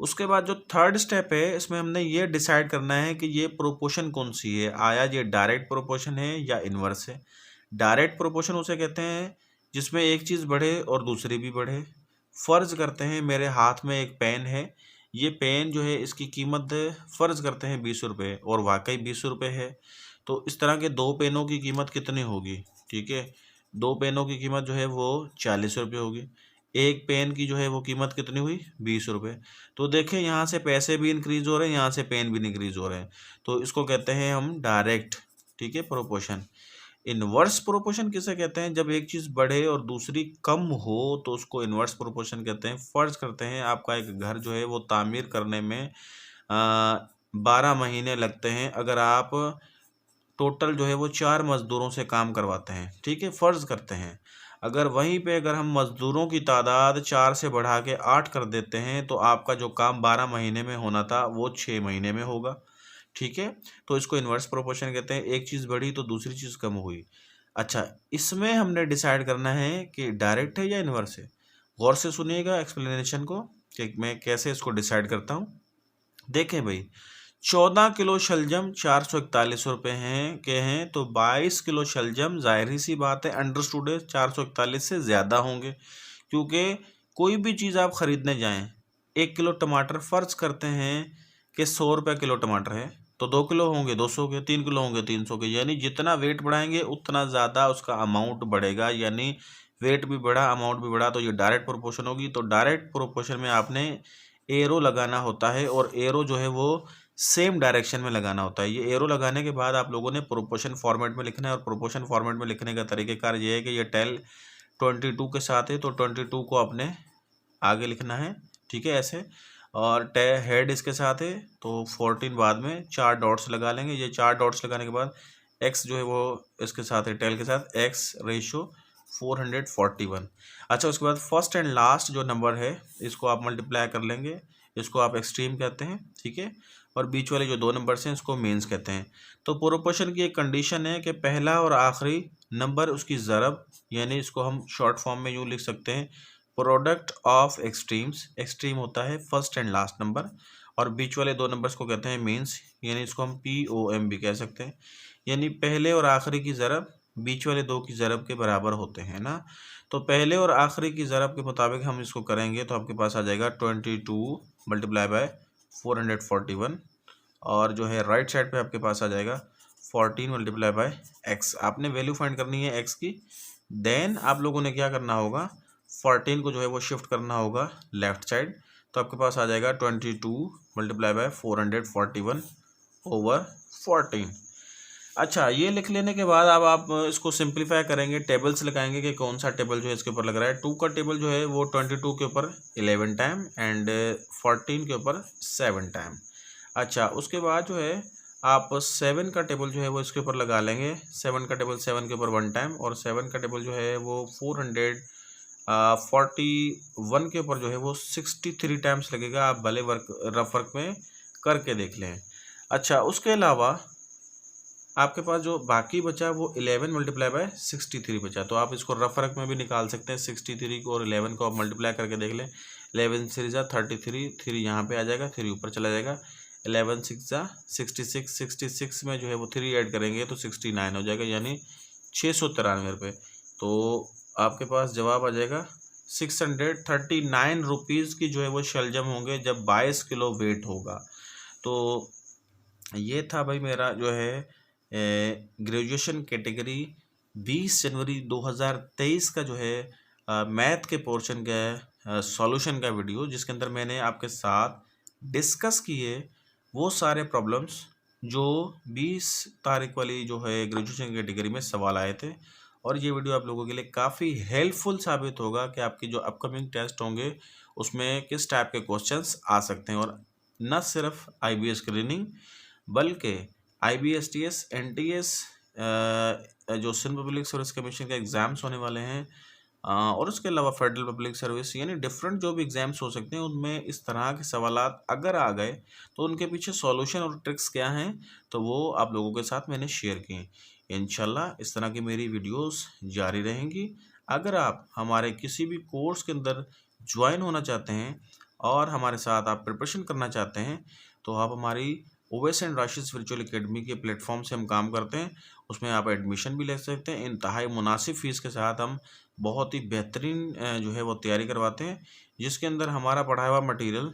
उसके बाद जो 3rd स्टेप है, इसमें हमने ये डिसाइड करना है कि ये प्रोपोर्शन कौन सी है, आया ये डायरेक्ट प्रोपोर्शन है या इन्वर्स है। डायरेक्ट प्रोपोर्शन उसे कहते हैं जिसमें एक चीज़ बढ़े और दूसरी भी बढ़े। फ़र्ज़ करते हैं मेरे हाथ में एक पेन है, ये पेन जो है इसकी कीमत फ़र्ज़ करते हैं 20 रुपये, और वाकई 20 रुपये है। तो इस तरह के 2 पेनों की कीमत कितनी होगी, ठीक है, 2 पेनों की कीमत जो है वो 40 रुपये होगी। एक पेन की जो है वो कीमत कितनी हुई 20 रुपये। तो देखें यहाँ से पैसे भी इंक्रीज़ हो रहे हैं, यहाँ से पेन भी इंक्रीज़ हो रहे हैं, तो इसको कहते हैं हम डायरेक्ट, ठीक है, प्रोपोर्शन। इन्वर्स प्रोपोर्शन किसे कहते हैं, जब एक चीज़ बढ़े और दूसरी कम हो तो उसको इन्वर्स प्रोपोर्शन कहते हैं। फ़र्ज़ करते हैं आपका एक घर जो है वो तामीर करने में 12 महीने लगते हैं, अगर आप टोटल जो है वो 4 मज़दूरों से काम करवाते हैं, ठीक है, फ़र्ज़ करते हैं। अगर वहीं पे अगर हम मज़दूरों की तादाद 4 से बढ़ा के 8 कर देते हैं तो आपका जो काम 12 महीने में होना था वो 6 महीने में होगा, ठीक है। तो इसको इन्वर्स प्रोपोर्शन कहते हैं, एक चीज़ बढ़ी तो दूसरी चीज़ कम हुई। अच्छा, इसमें हमने डिसाइड करना है कि डायरेक्ट है या इन्वर्स है। गौर से सुनिएगा एक्सप्लेनेशन को कि मैं कैसे इसको डिसाइड करता हूँ। देखें भाई, 14 किलो शलजम 441 रुपये हैं, तो 22 किलो शलजम जाहिर ही सी बात है, अंडरस्टूड है, 441 से ज़्यादा होंगे, क्योंकि कोई भी चीज़ आप ख़रीदने जाएं, 1 किलो टमाटर फ़र्ज़ करते हैं कि 100 रुपये किलो टमाटर है, तो 2 किलो होंगे 200 के, 3 किलो होंगे 300 के, यानी जितना वेट बढ़ाएंगे उतना ज़्यादा उसका अमाउंट बढ़ेगा, यानी वेट भी बढ़ा अमाउंट भी बढ़ा, तो ये डायरेक्ट प्रोपोर्शन होगी। तो डायरेक्ट प्रोपोर्शन में आपने एरो लगाना होता है, और एरो जो है वो सेम डायरेक्शन में लगाना होता है। ये एरो लगाने के बाद आप लोगों ने प्रोपोर्शन फॉर्मेट में लिखना है, और प्रोपोर्शन फॉर्मेट में लिखने का तरीक़ेकार ये है कि ये टेल 22 के साथ है तो 22 को आपने आगे लिखना है, ठीक है, ऐसे, और हेड इसके साथ है तो 14 बाद में 4 डॉट्स लगा लेंगे। ये 4 डॉट्स लगाने के बाद एक्स जो है वो इसके साथ है, टेल के साथ, एक्स रेशो 441। अच्छा, उसके बाद फर्स्ट एंड लास्ट जो नंबर है इसको आप मल्टीप्लाई कर लेंगे, इसको आप एक्सट्रीम कहते हैं, ठीक है, और बीच वाले जो 2 नंबर्स हैं इसको मीन्स कहते हैं। तो प्रोपोर्शन की एक कंडीशन है कि पहला और आखिरी नंबर उसकी ज़रब, यानी इसको हम शॉर्ट फॉर्म में यूँ लिख सकते हैं, प्रोडक्ट ऑफ एक्सट्रीम्स। एक्सट्रीम होता है फर्स्ट एंड लास्ट नंबर, और बीच वाले 2 नंबर्स को कहते हैं मीन्स, यानी इसको हम POM भी कह सकते हैं, यानी पहले और आखिरी की ज़रब बीच वाले 2 की ज़रब के बराबर होते हैं ना। तो पहले और आखिरी की ज़रब के मुताबिक हम इसको करेंगे तो आपके पास आ जाएगा 22 मल्टीप्लाई बाय 441, और जो है राइट साइड पे आपके पास आ जाएगा 14 मल्टीप्लाई बाय एक्स। आपने वैल्यू फाइंड करनी है एक्स की, देन आप लोगों ने क्या करना होगा, 14 को जो है वो शिफ्ट करना होगा लेफ़्ट साइड, तो आपके पास आ जाएगा 22 मल्टीप्लाई बाय 441 ओवर 14। अच्छा, ये लिख लेने के बाद अब आप इसको सिंप्लीफाई करेंगे, टेबल्स लगाएंगे कि कौन सा टेबल जो है इसके ऊपर लग रहा है। 2 का टेबल जो है वो 22 के ऊपर 11 टाइम एंड 14 के ऊपर 7 टाइम। अच्छा, उसके बाद जो है आप 7 का टेबल जो है वो इसके ऊपर लगा लेंगे। 7 का टेबल 7 के ऊपर 1 टाइम, और 7 का टेबल जो है वो 441 के ऊपर जो है वो 63 टाइम्स लगेगा। आप भले रफ वर्क में करके देख लें। अच्छा, उसके अलावा आपके पास जो बाकी बचा वो 11 मल्टीप्लाई बाय 63 बचा, तो आप इसको रफ वर्क में भी निकाल सकते हैं। 63 को और 11 को आप मल्टीप्लाई करके देख लें। 11 सीरीज 33, 3 यहाँ पे आ जाएगा, 3 ऊपर चला जाएगा। 11 6 66, 66 में जो है वो 3 ऐड करेंगे तो 69 हो जाएगा, यानी 693 रुपये। तो आपके पास जवाब आ जाएगा 639 रुपीज़ की जो है वो शलजम होंगे जब 22 किलो वेट होगा। तो ये था भाई मेरा जो है ग्रेजुएशन कैटेगरी 20 जनवरी 2023 का जो है मैथ के पोर्शन का सॉल्यूशन का वीडियो, जिसके अंदर मैंने आपके साथ डिस्कस किए वो सारे प्रॉब्लम्स जो 20 तारीख वाली जो है ग्रेजुएशन कैटेगरी में सवाल आए थे। और ये वीडियो आप लोगों के लिए काफ़ी हेल्पफुल साबित होगा कि आपकी जो अपकमिंग टेस्ट होंगे उसमें किस टाइप के क्वेश्चंस आ सकते हैं। और न सिर्फ IBS स्क्रीनिंग बल्कि IBSTS NTS जो सिंध पब्लिक सर्विस कमीशन के एग्ज़ाम्स होने वाले हैं, और उसके अलावा फेडरल पब्लिक सर्विस, यानी डिफरेंट जो भी एग्ज़ाम्स हो सकते हैं उनमें इस तरह के सवालात अगर आ गए तो उनके पीछे सॉल्यूशन और ट्रिक्स क्या हैं तो वो आप लोगों के साथ मैंने शेयर की। इंशाल्लाह इस तरह की मेरी वीडियोस जारी रहेंगी। अगर आप हमारे किसी भी कोर्स के अंदर ज्वाइन होना चाहते हैं और हमारे साथ आप प्रिपरेशन करना चाहते हैं तो आप हमारी Owais and Rashid virtual academy के प्लेटफॉर्म से हम काम करते हैं। उसमें आप एडमिशन भी ले सकते हैं। इंतहाई मुनासिब फ़ीस के साथ हम बहुत ही बेहतरीन जो है वो तैयारी करवाते हैं, जिसके अंदर हमारा पढ़ाया हुआ material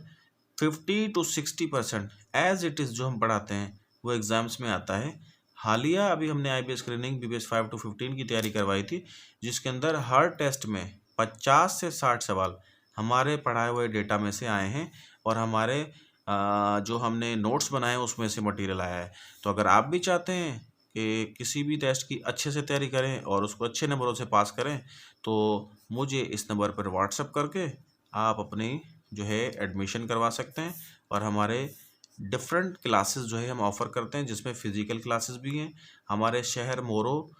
50 to 60% as it is जो हम पढ़ाते हैं वो एग्ज़ाम्स में आता है। हालिया अभी हमने IBS स्क्रीनिंग BBS 5 to 15 की तैयारी करवाई थी, जिसके अंदर हर टेस्ट में 50 से 60 सवाल हमारे पढ़ाए हुए डेटा में से आए हैं, और हमारे जो हमने नोट्स बनाए हैं उसमें से मटेरियल आया है। तो अगर आप भी चाहते हैं कि किसी भी टेस्ट की अच्छे से तैयारी करें और उसको अच्छे नंबरों से पास करें, तो मुझे इस नंबर पर व्हाट्सएप करके आप अपनी जो है एडमिशन करवा सकते हैं। और हमारे डिफरेंट क्लासेस जो है हम ऑफ़र करते हैं, जिसमें फ़िज़िकल क्लासेस भी हैं। हमारे शहर मोरो,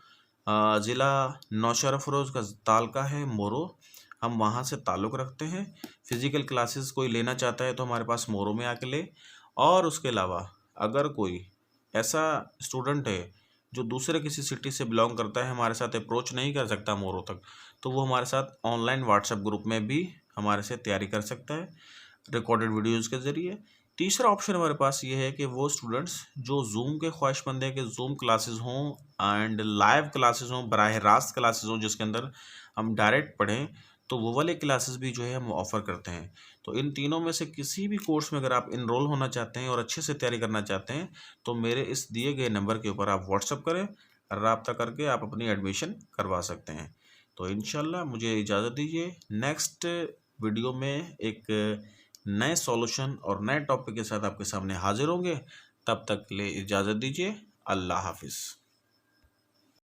ज़िला नौशहरा फ़िरोज़ का तालका है मोरो, हम वहाँ से ताल्लुक़ रखते हैं। फ़िज़िकल क्लासेस कोई लेना चाहता है तो हमारे पास मोरो में आके ले। और उसके अलावा अगर कोई ऐसा स्टूडेंट है जो दूसरे किसी सिटी से बिलोंग करता है, हमारे साथ अप्रोच नहीं कर सकता मोरो तक, तो वो हमारे साथ ऑनलाइन व्हाट्सएप ग्रुप में भी हमारे से तैयारी कर सकता है रिकॉर्डेड वीडियोज़ के ज़रिए। तीसरा ऑप्शन हमारे पास ये है कि वो स्टूडेंट्स जो ज़ूम के ख्वाहिशमंद हैं कि ज़ूम क्लासेस हों एंड लाइव क्लासेस हों, बराह रास्त क्लासेस हों जिसके अंदर हम डायरेक्ट पढ़ें, तो वो वाले क्लासेस भी जो है हम ऑफ़र करते हैं। तो इन तीनों में से किसी भी कोर्स में अगर आप इनरोल होना चाहते हैं और अच्छे से तैयारी करना चाहते हैं तो मेरे इस दिए गए नंबर के ऊपर आप व्हाट्सएप करें, राब्ता करके आप अपनी एडमिशन करवा सकते हैं। तो इंशाल्लाह मुझे इजाज़त दीजिए। नेक्स्ट वीडियो में एक नए सॉल्यूशन और नए टॉपिक के साथ आपके सामने हाजिर होंगे। तब तक के लिए इजाज़त दीजिए। अल्लाह हाफिज़।